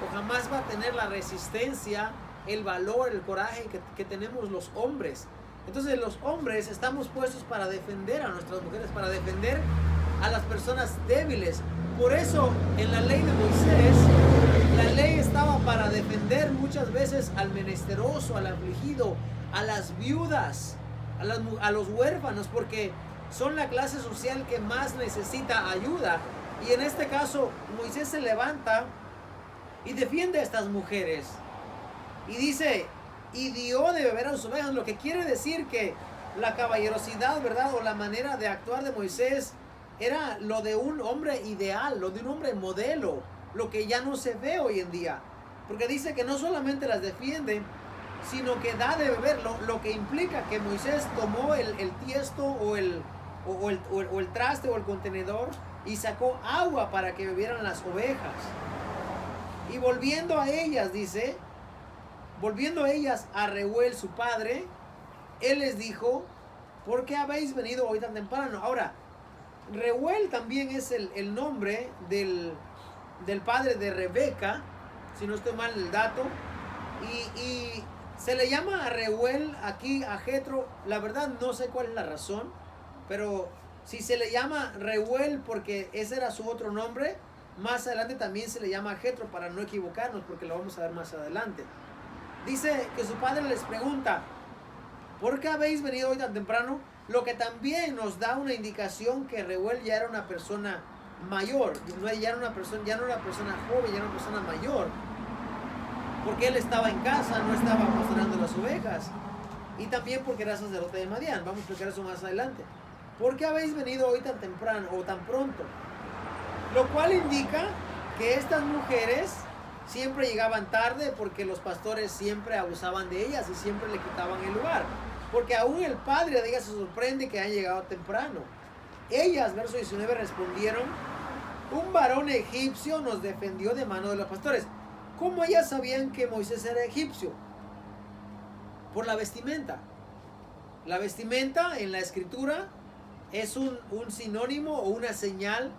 o jamás va a tener la resistencia, el valor, el coraje que tenemos los hombres. Entonces los hombres estamos puestos para defender a nuestras mujeres, para defender a las personas débiles. Por eso en la ley de Moisés, la ley estaba para defender muchas veces al menesteroso, al afligido, a las viudas, a los huérfanos, porque son la clase social que más necesita ayuda. Y en este caso Moisés se levanta y defiende a estas mujeres y dice, y dio de beber a sus ovejas, lo que quiere decir que la caballerosidad, ¿verdad? O la manera de actuar de Moisés era lo de un hombre ideal, lo de un hombre modelo, lo que ya no se ve hoy en día, porque dice que no solamente las defiende, sino que da de beber, lo que implica que Moisés tomó el tiesto o el traste o el contenedor y sacó agua para que bebieran las ovejas. Y volviendo a ellas, dice, volviendo a ellas a Reuel su padre, él les dijo, ¿por qué habéis venido hoy tan temprano? Ahora, Reuel también es el nombre del padre de Rebeca, si no estoy mal el dato, y se le llama a Reuel aquí a Jetro, la verdad no sé cuál es la razón, pero si se le llama Reuel porque ese era su otro nombre, más adelante también se le llama a Jetro para no equivocarnos, porque lo vamos a ver más adelante. Dice que su padre les pregunta, ¿por qué habéis venido hoy tan temprano? Lo que también nos da una indicación que Reuel ya era una persona mayor, ya no era una persona joven, ya era una persona mayor, porque él estaba en casa, no estaba pastorando las ovejas, y también porque era sacerdote de Madián. Vamos a explicar eso más adelante. ¿Por qué habéis venido hoy tan temprano o tan pronto? Lo cual indica que estas mujeres siempre llegaban tarde porque los pastores siempre abusaban de ellas y siempre le quitaban el lugar. Porque aún el padre de ellas se sorprende que hayan llegado temprano. Ellas, verso 19, respondieron, un varón egipcio nos defendió de mano de los pastores. ¿Cómo ellas sabían que Moisés era egipcio? Por la vestimenta. La vestimenta en la escritura es un sinónimo o una señal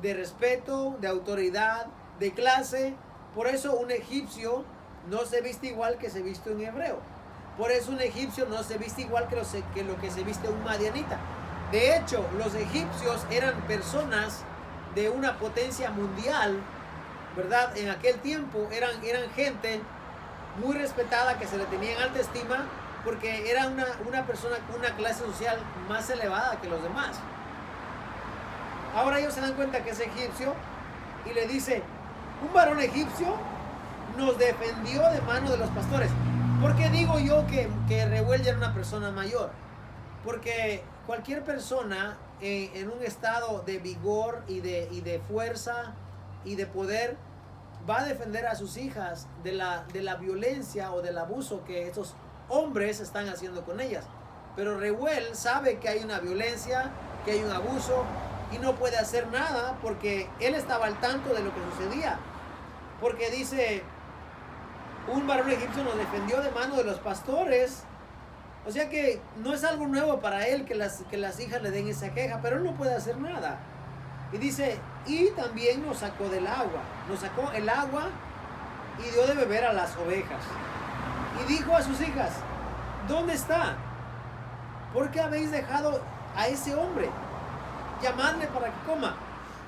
de respeto, de autoridad, de clase. Por eso un egipcio no se viste igual que se viste un hebreo. Por eso un egipcio no se viste igual que lo que se viste un madianita. De hecho, los egipcios eran personas de una potencia mundial, ¿verdad? En aquel tiempo eran gente muy respetada, que se le tenía en alta estima, porque era una persona con una clase social más elevada que los demás. Ahora ellos se dan cuenta que es egipcio y le dice, un varón egipcio nos defendió de mano de los pastores. ¿Por qué digo yo que Reuel ya era una persona mayor? Porque cualquier persona en un estado de vigor y de fuerza y de poder va a defender a sus hijas de la violencia o del abuso que estos hombres están haciendo con ellas. Pero Reuel sabe que hay una violencia, que hay un abuso, y no puede hacer nada porque él estaba al tanto de lo que sucedía. Porque dice, un varón egipcio nos defendió de mano de los pastores. O sea que no es algo nuevo para él que las hijas le den esa queja, pero él no puede hacer nada. Y dice, y también nos sacó del agua. Nos sacó el agua y dio de beber a las ovejas. Y dijo a sus hijas, ¿dónde está? ¿Por qué habéis dejado a ese hombre? Llamadle para que coma.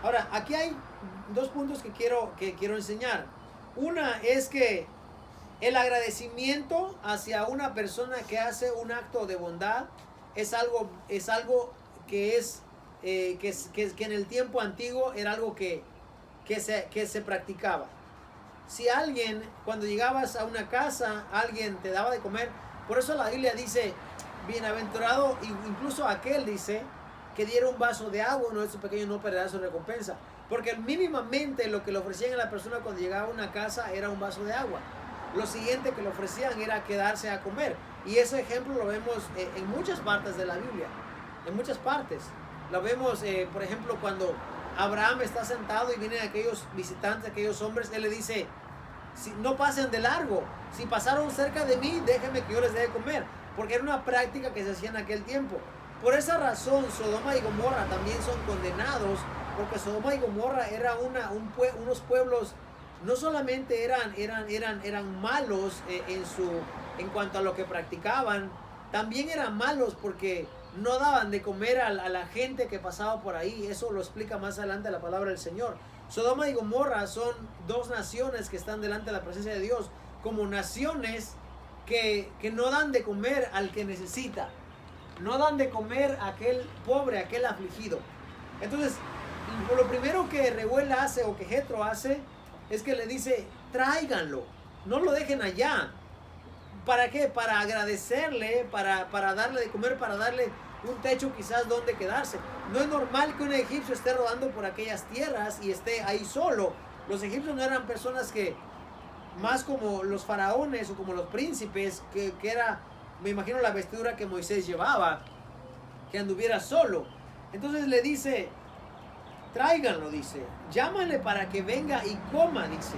Ahora, aquí hay dos puntos que quiero enseñar. Una es que el agradecimiento hacia una persona que hace un acto de bondad es algo que en el tiempo antiguo era algo que se practicaba. Si alguien, cuando llegabas a una casa, alguien te daba de comer, Por eso la Biblia dice, bienaventurado, incluso aquel dice, que diera un vaso de agua, uno de sus pequeños no perderá su recompensa. Porque mínimamente lo que le ofrecían a la persona cuando llegaba a una casa era un vaso de agua. Lo siguiente que le ofrecían era quedarse a comer. Y ese ejemplo lo vemos en muchas partes de la Biblia. En muchas partes. Lo vemos, por ejemplo, cuando Abraham está sentado y vienen aquellos visitantes, aquellos hombres, él le dice, si no pasen de largo, si pasaron cerca de mí, déjenme que yo les dé de comer, porque era una práctica que se hacía en aquel tiempo. Por esa razón, Sodoma y Gomorra también son condenados, porque Sodoma y Gomorra era unos pueblos, no solamente eran malos en cuanto a lo que practicaban, también eran malos porque no daban de comer a la gente que pasaba por ahí. Eso lo explica más adelante la palabra del Señor. Sodoma y Gomorra son dos naciones que están delante de la presencia de Dios, como naciones que no dan de comer al que necesita, no dan de comer a aquel pobre, a aquel afligido. Entonces, lo primero que Reuel hace o que Jetro hace es que le dice, tráiganlo, no lo dejen allá. ¿Para qué? Para agradecerle, para darle de comer, para darle un techo quizás donde quedarse. No es normal que un egipcio esté rodando por aquellas tierras y esté ahí solo. Los egipcios no eran personas que, más como los faraones o como los príncipes, que era, me imagino, la vestidura que Moisés llevaba, que anduviera solo. Entonces le dice, tráiganlo, dice, llámale para que venga y coma, dice.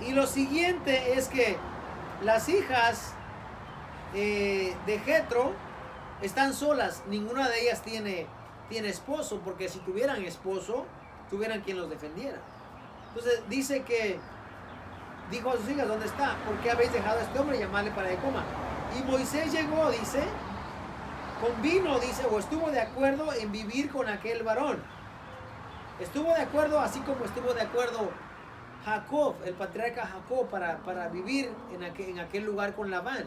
Y lo siguiente es que las hijas de Jetro están solas, ninguna de ellas tiene esposo, porque si tuvieran esposo, tuvieran quien los defendiera. Entonces dice que dijo a sus hijas, ¿dónde está? ¿Por qué habéis dejado a este hombre? Llamarle para que coma. Y Moisés llegó, dice, convino, dice, o estuvo de acuerdo en vivir con aquel varón. Estuvo de acuerdo, así como estuvo de acuerdo Jacob, el patriarca Jacob, para vivir en aquel lugar con Labán.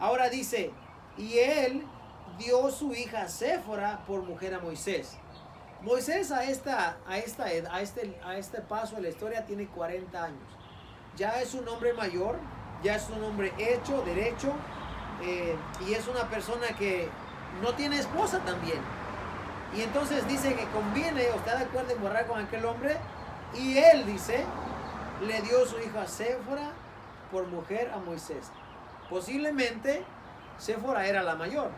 Ahora dice, y él dio su hija Séfora por mujer a Moisés. Moisés a este paso de la historia tiene 40 años. Ya es un hombre mayor, ya es un hombre hecho, derecho, y es una persona que no tiene esposa también. Y entonces dice que conviene, o está de acuerdo en morar con aquel hombre, y él dice, le dio su hija Séfora por mujer a Moisés. Posiblemente Séfora era la mayor,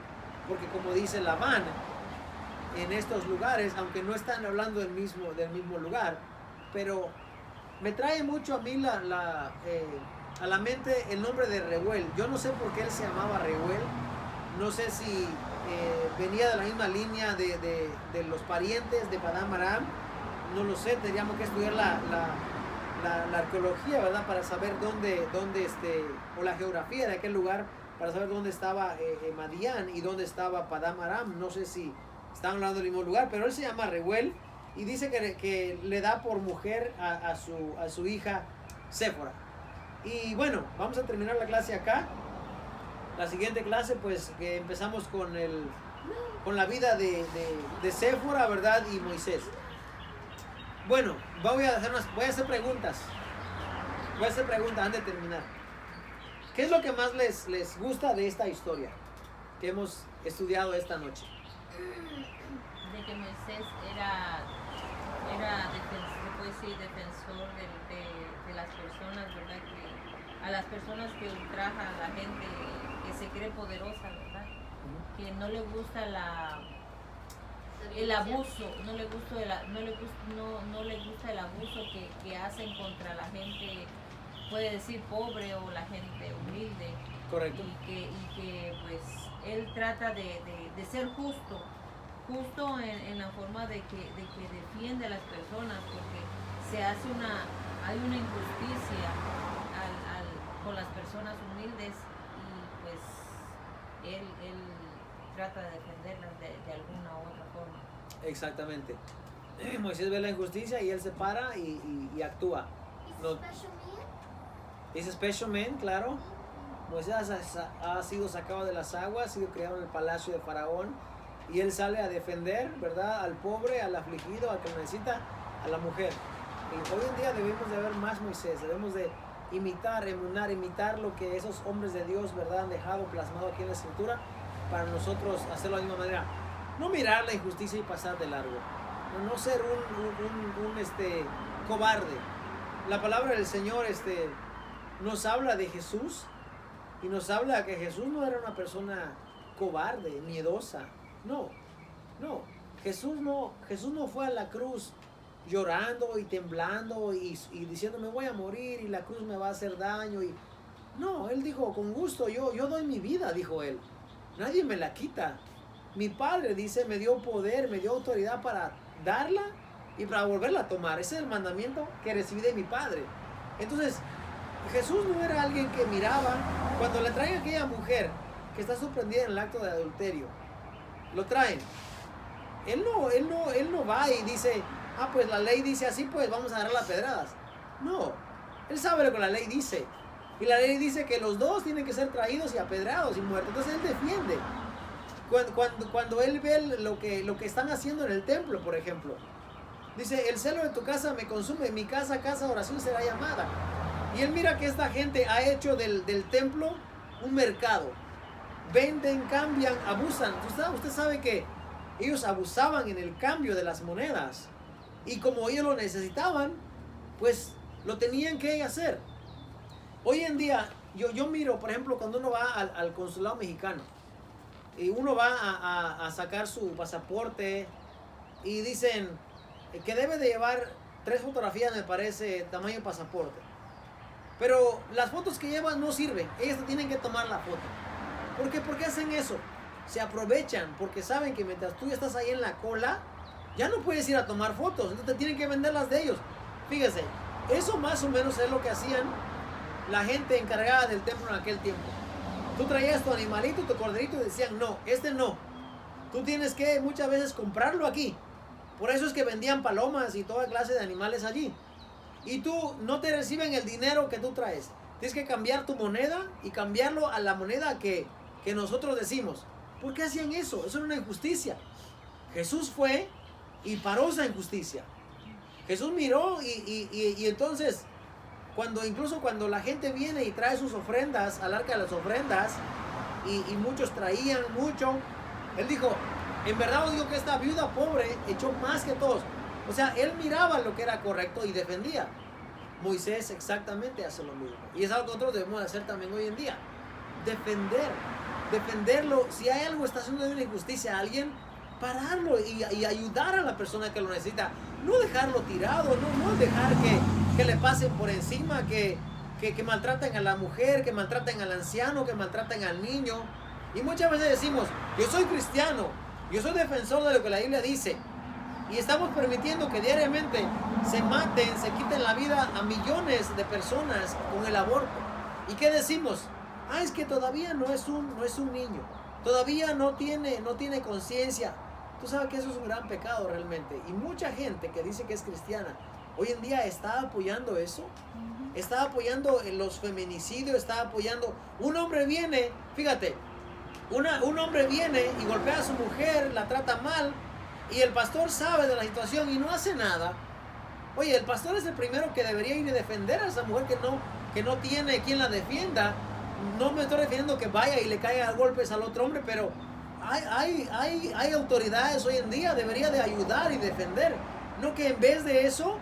porque como dice Labán, en estos lugares, aunque no están hablando del mismo lugar, pero me trae mucho a mí a la mente el nombre de Reuel. Yo no sé por qué él se llamaba Reuel, no sé si venía de la misma línea de los parientes de Padán Aram, no lo sé, tendríamos que estudiar la arqueología, ¿verdad? Para saber dónde o la geografía de aquel lugar, para saber dónde estaba Madián y dónde estaba Padán Aram. No sé si estaban hablando del mismo lugar, pero él se llama Reuel y dice que le da por mujer a su hija Séfora. Y bueno, vamos a terminar la clase acá. La siguiente clase, pues, que empezamos con la vida de Séfora, ¿verdad? Y Moisés. Bueno, voy a hacer preguntas. Voy a hacer preguntas antes de terminar. ¿Qué es lo que más les gusta de esta historia que hemos estudiado esta noche? De que Moisés era defensor de las personas, ¿verdad? Que a las personas que ultrajan a la gente, que se cree poderosa, ¿verdad? Que no le gusta el abuso, no le gusta el abuso que hacen contra la gente, puede decir pobre o la gente humilde. Correcto. Y que pues él trata de ser justo en la forma de que defiende a las personas, porque hay una injusticia con las personas humildes, y pues él trata de defenderlas de alguna u otra forma. Exactamente. Moisés ve la injusticia y él se para y actúa. Dice special man, claro. Moisés ha sido sacado de las aguas, ha sido criado en el palacio de Faraón, y él sale a defender, ¿verdad?, al pobre, al afligido, al que necesita, a la mujer. Y hoy en día debemos de ver más Moisés, debemos de imitar, emunar, imitar lo que esos hombres de Dios, ¿verdad?, han dejado plasmado aquí en la Escritura, para nosotros hacerlo de la misma manera. No mirar la injusticia y pasar de largo. No ser un cobarde. La palabra del Señor nos habla de Jesús y nos habla que Jesús no era una persona cobarde, miedosa. No. Jesús no fue a la cruz llorando y temblando y diciendo me voy a morir y la cruz me va a hacer daño. No, él dijo, con gusto, yo doy mi vida, dijo él. Nadie me la quita. Mi Padre, dice, me dio poder, me dio autoridad para darla y para volverla a tomar. Ese es el mandamiento que recibí de mi Padre. Entonces, Jesús no era alguien que miraba. Cuando le traen a aquella mujer que está sorprendida en el acto de adulterio, lo traen. Él no va y dice, pues la ley dice así, pues vamos a dar las pedradas. No, él sabe lo que la ley dice. Y la ley dice que los dos tienen que ser traídos y apedrados y muertos. Entonces él defiende. Cuando él ve lo que están haciendo en el templo, por ejemplo, dice, el celo de tu casa me consume, mi casa de oración será llamada. Y él mira que esta gente ha hecho del templo un mercado. Venden, cambian, abusan. Usted sabe que ellos abusaban en el cambio de las monedas. Y como ellos lo necesitaban, pues lo tenían que hacer. Hoy en día, yo miro, por ejemplo, cuando uno va al consulado mexicano y uno va a sacar su pasaporte y dicen que debe de llevar 3 fotografías, me parece, tamaño pasaporte. Pero las fotos que llevan no sirven, ellos tienen que tomar la foto. ¿Por qué? ¿Por qué hacen eso? Se aprovechan porque saben que mientras tú estás ahí en la cola, ya no puedes ir a tomar fotos, entonces tienen que venderlas de ellos. Fíjese, eso más o menos es lo que hacían la gente encargada del templo en aquel tiempo. Tú traías tu animalito, tu corderito y decían, no, no. Tú tienes que muchas veces comprarlo aquí. Por eso es que vendían palomas y toda clase de animales allí. Y tú no te reciben el dinero que tú traes. Tienes que cambiar tu moneda y cambiarlo a la moneda que nosotros decimos. ¿Por qué hacían eso? Eso era una injusticia. Jesús fue y paró esa injusticia. Jesús miró y entonces, incluso cuando la gente viene y trae sus ofrendas al arca de las ofrendas, y muchos traían mucho, él dijo, en verdad os digo que esta viuda pobre echó más que todos. O sea, él miraba lo que era correcto y defendía. Moisés exactamente hace lo mismo. Y es algo que nosotros debemos hacer también hoy en día. Defenderlo. Si hay algo que está haciendo una injusticia a alguien, pararlo y ayudar a la persona que lo necesita. No dejarlo tirado, no dejar que le pasen por encima, que maltraten a la mujer, que maltraten al anciano, que maltraten al niño. Y muchas veces decimos, yo soy cristiano, yo soy defensor de lo que la Biblia dice. Y estamos permitiendo que diariamente se maten, se quiten la vida a millones de personas con el aborto. ¿Y qué decimos? Es que todavía no es un niño. Todavía no tiene conciencia. Tú sabes que eso es un gran pecado realmente. Y mucha gente que dice que es cristiana, hoy en día está apoyando eso. Está apoyando los feminicidios, está apoyando. Un hombre viene, fíjate, un hombre viene y golpea a su mujer, la trata mal. Y el pastor sabe de la situación y no hace nada. Oye, el pastor es el primero que debería ir a defender a esa mujer que no tiene quien la defienda. No me estoy refiriendo que vaya y le caiga a golpes al otro hombre, pero hay autoridades hoy en día, debería de ayudar y defender. No que en vez de eso,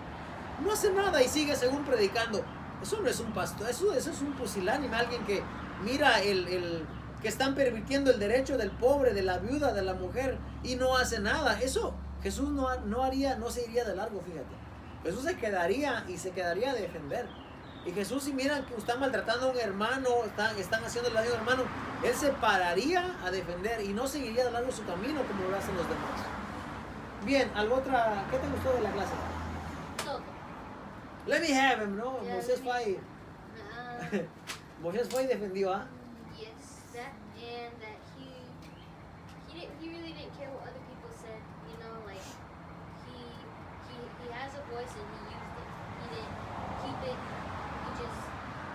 no hace nada y sigue según predicando. Eso no es un pastor, eso es un pusilánime, alguien que mira que están permitiendo el derecho del pobre, de la viuda, de la mujer y no hace nada. Eso Jesús no haría, no se iría de largo, fíjate. Jesús se quedaría a defender. Y Jesús, si miran que están maltratando a un hermano, están haciendo el daño a un hermano, él se pararía a defender y no seguiría de largo su camino como lo hacen los demás. Bien, ¿qué te gustó de la clase? Todo. Let me have him, ¿no? Yeah, Moisés fue Moisés fue y defendió, ¿ah? Yes, that and that he really didn't care what other people said, you know, like he has a voice and he used it. He didn't keep it, he just,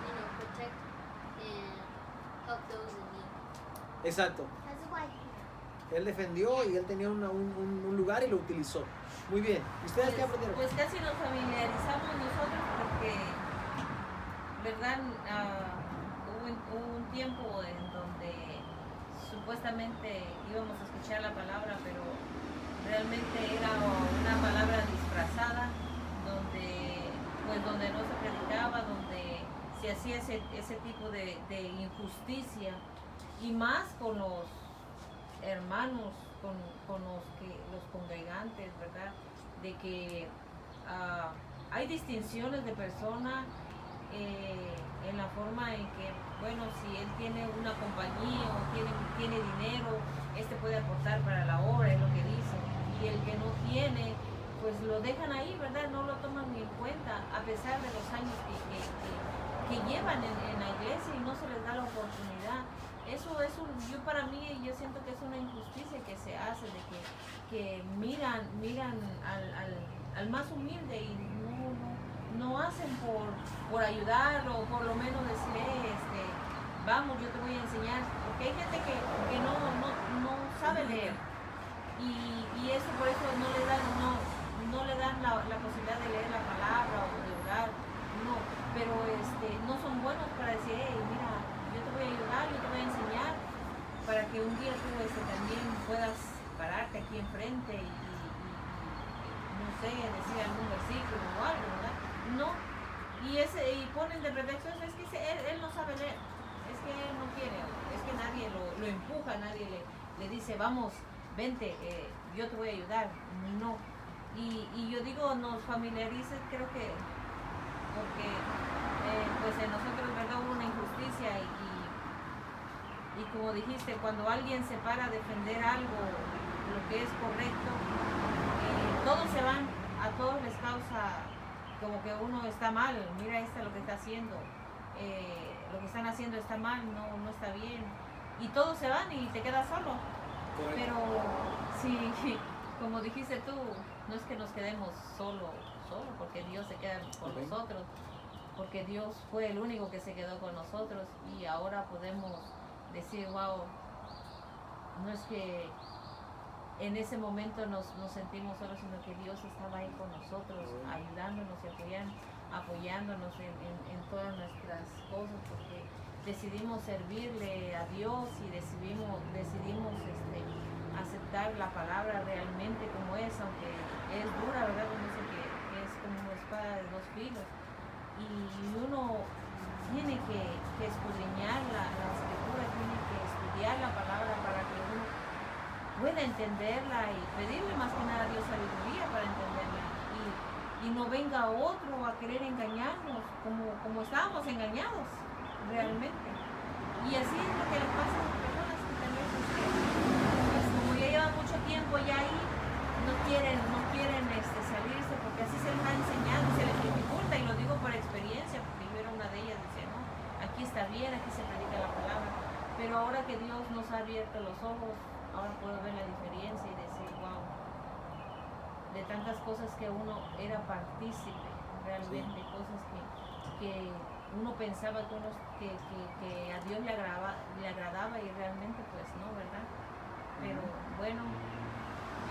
you know, protect and help those in need. Exacto. Has a wife. Él defendió y él tenía un lugar y lo utilizó. Muy bien. ¿Ustedes qué aprendieron? Pues casi nos familiarizamos nosotros porque, ¿verdad? supuestamente íbamos a escuchar la palabra, pero realmente era una palabra disfrazada, donde no se predicaba, donde se hacía ese tipo de injusticia, y más con los hermanos, con los congregantes, ¿verdad? De que hay distinciones de persona en la forma en que, bueno, si él tiene una compañía o tiene dinero, puede aportar para la obra, es lo que dice, y el que no tiene, pues lo dejan ahí, ¿verdad? No lo toman ni en cuenta, a pesar de los años que llevan en la iglesia, y no se les da la oportunidad. Eso es para mí, yo siento que es una injusticia que se hace, de que miran al más humilde y no hacen por ayudarlo, o por lo menos decir, vamos, yo te voy a enseñar, porque hay gente que no sabe leer, y eso por eso no le dan la posibilidad de leer la palabra o de orar, no, pero no son buenos para decir, hey, mira, yo te voy a ayudar, yo te voy a enseñar, para que un día tú también puedas pararte aquí enfrente y no sé, decir algún versículo o algo, ¿verdad? No, y ponen de pretexto, es que él no sabe leer, es que él no quiere, es que nadie lo empuja, nadie le dice, vamos, vente, yo te voy a ayudar, no. Y yo digo, nos familiariza, creo que, porque pues en nosotros, ¿verdad?, hubo una injusticia, y como dijiste, cuando alguien se para a defender algo, lo que es correcto, todos se van, a todos les causa como que uno está mal, mira lo que está haciendo, lo que están haciendo está mal, no está bien, y todos se van y te quedas solo. Correcto. Pero sí, como dijiste tú, no es que nos quedemos solo, porque Dios se queda con nosotros, porque Dios fue el único que se quedó con nosotros, y ahora podemos decir, wow, no es que en ese momento nos sentimos solos, sino que Dios estaba ahí con nosotros, ayudándonos y apoyándonos en todas nuestras cosas, porque decidimos servirle a Dios y decidimos aceptar la palabra realmente como es, aunque es dura, ¿verdad? Como dice que es como una espada de dos filos, y uno tiene que escudriñar la escritura, tiene que estudiar la palabra para que uno pueda entenderla y pedirle más que nada a Dios sabiduría para entenderla, y no venga otro a querer engañarnos como estábamos engañados realmente. Y así es lo que les pasa a las personas que también pues, como ya llevan mucho tiempo ya ahí, no quieren salirse, porque así se les va enseñando, se les dificulta, y lo digo por experiencia, porque yo era una de ellas, dice, no, aquí está bien, aquí se predica la palabra, pero ahora que Dios nos ha abierto los ojos, ahora puedo ver la diferencia y decir, wow, de tantas cosas que uno era partícipe, realmente, sí. Cosas que uno pensaba que a Dios le agradaba, y realmente pues no, ¿verdad? Pero bueno,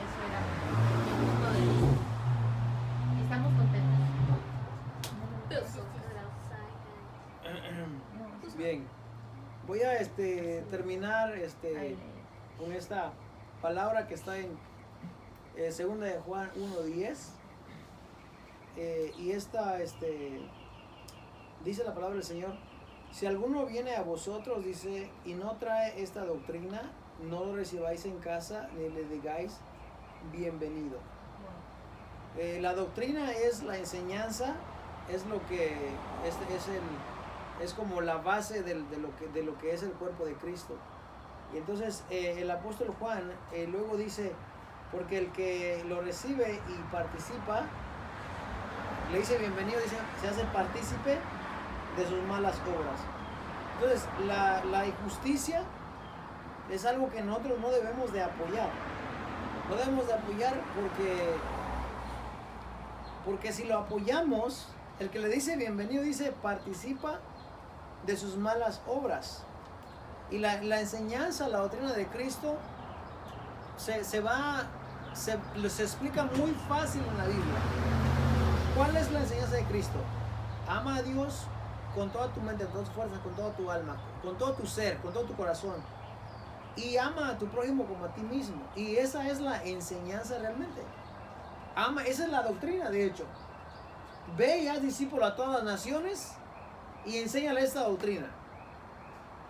eso era mi punto de vista. Estamos contentos. Bien, voy a terminar con esta palabra que está en 2 de Juan 1:10, y esta dice la palabra del Señor: si alguno viene a vosotros, dice, y no trae esta doctrina, no lo recibáis en casa ni le digáis bienvenido. La doctrina es la enseñanza, es lo que es como la base de lo que es el cuerpo de Cristo. Y entonces el apóstol Juan luego dice, porque el que lo recibe y participa, le dice bienvenido, dice, se hace partícipe de sus malas obras. Entonces la injusticia es algo que nosotros no debemos de apoyar. No debemos de apoyar porque si lo apoyamos, el que le dice bienvenido dice participa de sus malas obras. Y la enseñanza, la doctrina de Cristo se explica muy fácil en la Biblia. ¿Cuál es la enseñanza de Cristo? Ama a Dios con toda tu mente, con toda tu fuerza, con toda tu alma, con todo tu ser, con todo tu corazón. y ama a tu prójimo como a ti mismo. Y esa es la enseñanza realmente. Ama, esa es la doctrina, de hecho. Ve y haz discípulo a todas las naciones y enséñale esta doctrina.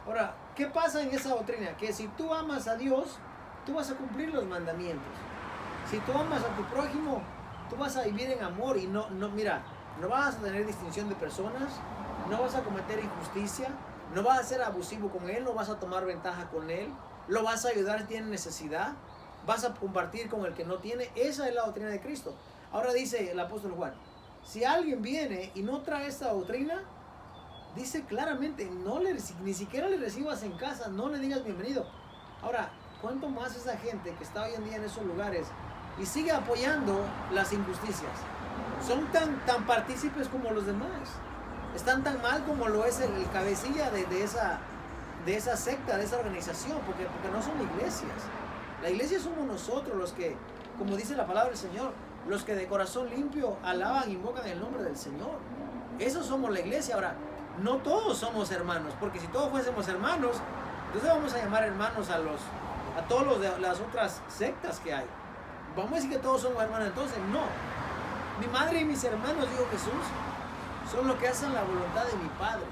Ahora, ¿qué pasa en esa doctrina? Que si tú amas a Dios, tú vas a cumplir los mandamientos. Si tú amas a tu prójimo, tú vas a vivir en amor y mira, no vas a tener distinción de personas, no vas a cometer injusticia, no vas a ser abusivo con él, no vas a tomar ventaja con él, lo vas a ayudar si tiene necesidad, vas a compartir con el que no tiene. Esa es la doctrina de Cristo. Ahora dice el apóstol Juan, si alguien viene y no trae esta doctrina, dice claramente, ni siquiera le recibas en casa, no le digas bienvenido. Ahora, ¿cuánto más esa gente que está hoy en día en esos lugares y sigue apoyando las injusticias? Son tan partícipes como los demás. Están tan mal como lo es el cabecilla de esa secta, de esa organización, porque no son iglesias. La iglesia somos nosotros los que, como dice la palabra del Señor, los que de corazón limpio alaban e invocan el nombre del Señor. Eso somos la iglesia. Ahora, no todos somos hermanos, porque si todos fuésemos hermanos, entonces vamos a llamar hermanos a todos los de las otras sectas que hay. Vamos a decir que todos somos hermanos. Entonces, no. Mi madre y mis hermanos, dijo Jesús, son los que hacen la voluntad de mi Padre.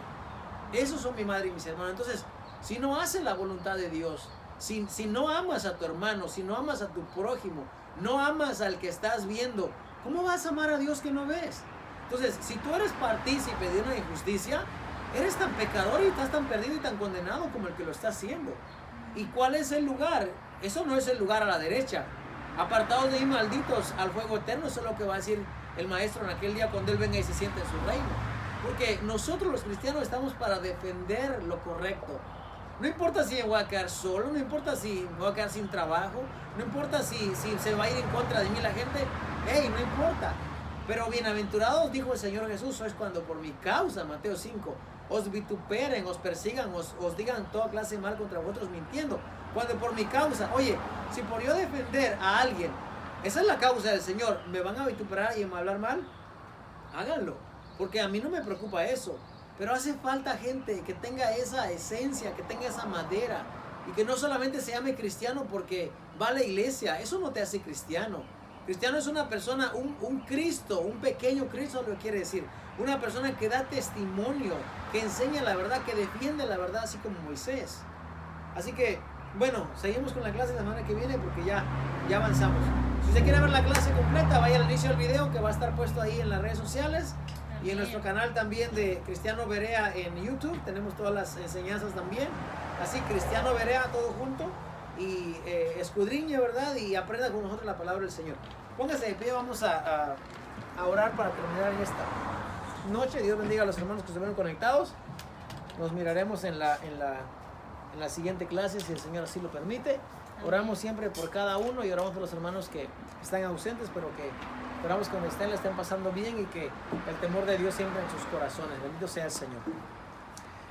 Esos son mi madre y mis hermanos. Entonces, si no haces la voluntad de Dios, si no amas a tu hermano, si no amas a tu prójimo, no amas al que estás viendo, ¿cómo vas a amar a Dios que no ves? Entonces, si tú eres partícipe de una injusticia, eres tan pecador y estás tan perdido y tan condenado como el que lo está haciendo. ¿Y cuál es el lugar? Eso no es el lugar a la derecha. Apartados de mí, malditos, al fuego eterno. Eso es lo que va a decir el maestro en aquel día cuando Él venga y se siente en su reino. Porque nosotros los cristianos estamos para defender lo correcto. No importa si me voy a quedar solo, no importa si me voy a quedar sin trabajo, no importa si se va a ir en contra de mí la gente. Hey, no importa. Pero bienaventurados, dijo el Señor Jesús, sois cuando por mi causa, Mateo 5, os vituperen, os persigan, os digan toda clase de mal contra vosotros mintiendo. Cuando por mi causa, oye, si por yo defender a alguien, esa es la causa del Señor, me van a vituperar y me hablar mal, háganlo, porque a mí no me preocupa eso. Pero hace falta gente que tenga esa esencia, que tenga esa madera, y que no solamente se llame cristiano porque va a la iglesia. Eso no te hace cristiano. Cristiano es una persona, un Cristo, un pequeño Cristo, lo que quiere decir. Una persona que da testimonio, que enseña la verdad, que defiende la verdad, así como Moisés. Así que, bueno, seguimos con la clase la semana que viene porque ya avanzamos. Si usted quiere ver la clase completa, vaya al inicio del video que va a estar puesto ahí en las redes sociales. Y en nuestro canal también de Cristiano Berea en YouTube tenemos todas las enseñanzas también. Así, Cristiano Berea, todo junto. Y escudriñe, ¿verdad? Y aprenda con nosotros la palabra del Señor. Póngase de pie, vamos a orar para terminar en esta noche. Dios bendiga a los hermanos que estuvieron conectados. Nos miraremos en la siguiente clase, si el Señor así lo permite. Oramos siempre por cada uno y oramos por los hermanos que están ausentes, pero que esperamos que donde estén, le estén pasando bien y que el temor de Dios siempre en sus corazones. Bendito sea el Señor.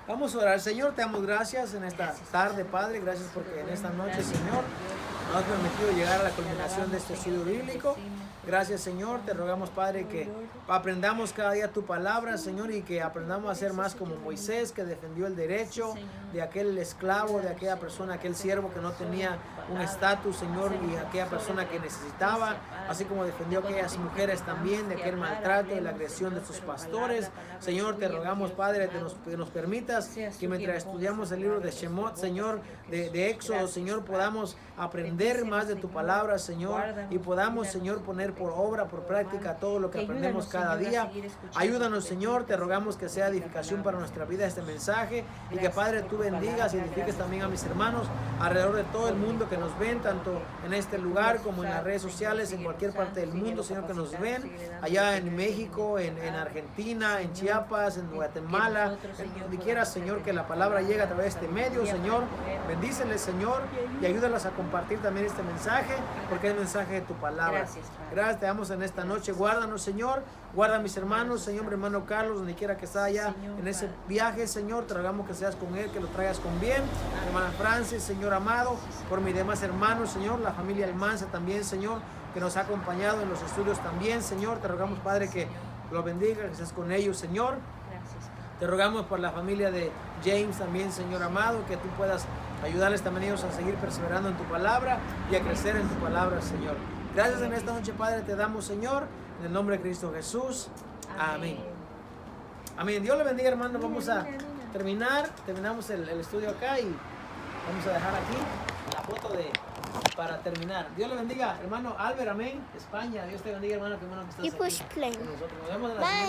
Vamos a orar. Señor, te damos gracias en esta tarde, Padre. Gracias porque en esta noche, Señor, nos has permitido llegar a la culminación de este estudio bíblico. Gracias, Señor. Te rogamos, Padre, que aprendamos cada día tu palabra, Señor, y que aprendamos a ser más como Moisés, que defendió el derecho de aquel esclavo, de aquella persona, aquel siervo que no tenía un estatus, Señor, y aquella persona que necesitaba, así como defendió a aquellas mujeres también de aquel maltrato y la agresión de sus pastores. Señor, te rogamos, Padre, que nos permitas que mientras estudiamos el libro de Shemot, Señor, de Éxodo, Señor, podamos aprender más de tu palabra, Señor, y podamos, Señor, poner por obra, por práctica todo lo que aprendemos cada día. Ayúdanos, Señor, te rogamos que sea edificación para nuestra vida este mensaje y que, Padre, tú bendigas y edifiques también a mis hermanos alrededor de todo el mundo que nos ven, tanto en este lugar como en las redes sociales, en cualquier parte del mundo, Señor, que nos ven, allá en México, en Argentina, en Chiapas, en Guatemala, en donde quiera, Señor, que la palabra llegue a través de este medio, Señor. Bendíceles, Señor, y ayúdalos a compartir también este mensaje, porque es el mensaje de tu palabra. Gracias, te damos en esta noche. Guárdanos, Señor. Guarda a mis hermanos, Señor, mi hermano Carlos, donde quiera que está allá en ese viaje, Señor. Te rogamos que seas con él, que lo traigas con bien. Mi hermana Francis, Señor amado, por mis demás hermanos, Señor, la familia Almanza también, Señor, que nos ha acompañado en los estudios también, Señor. Te rogamos, Padre, que lo bendiga, que seas con ellos, Señor. Te rogamos por la familia de James también, Señor amado, que tú puedas Ayudarles también ellos a seguir perseverando en tu palabra y a crecer en tu palabra, Señor. Gracias en esta noche, Padre, te damos, Señor, en el nombre de Cristo Jesús. Amén. Amén. Dios le bendiga, hermano. Vamos a terminamos el estudio acá y vamos a dejar aquí la foto para terminar. Dios le bendiga, hermano Albert, amén. España, Dios te bendiga, hermano. Qué bueno que estás You aquí push play. con nosotros. Nos vemos en la Bye. siguiente.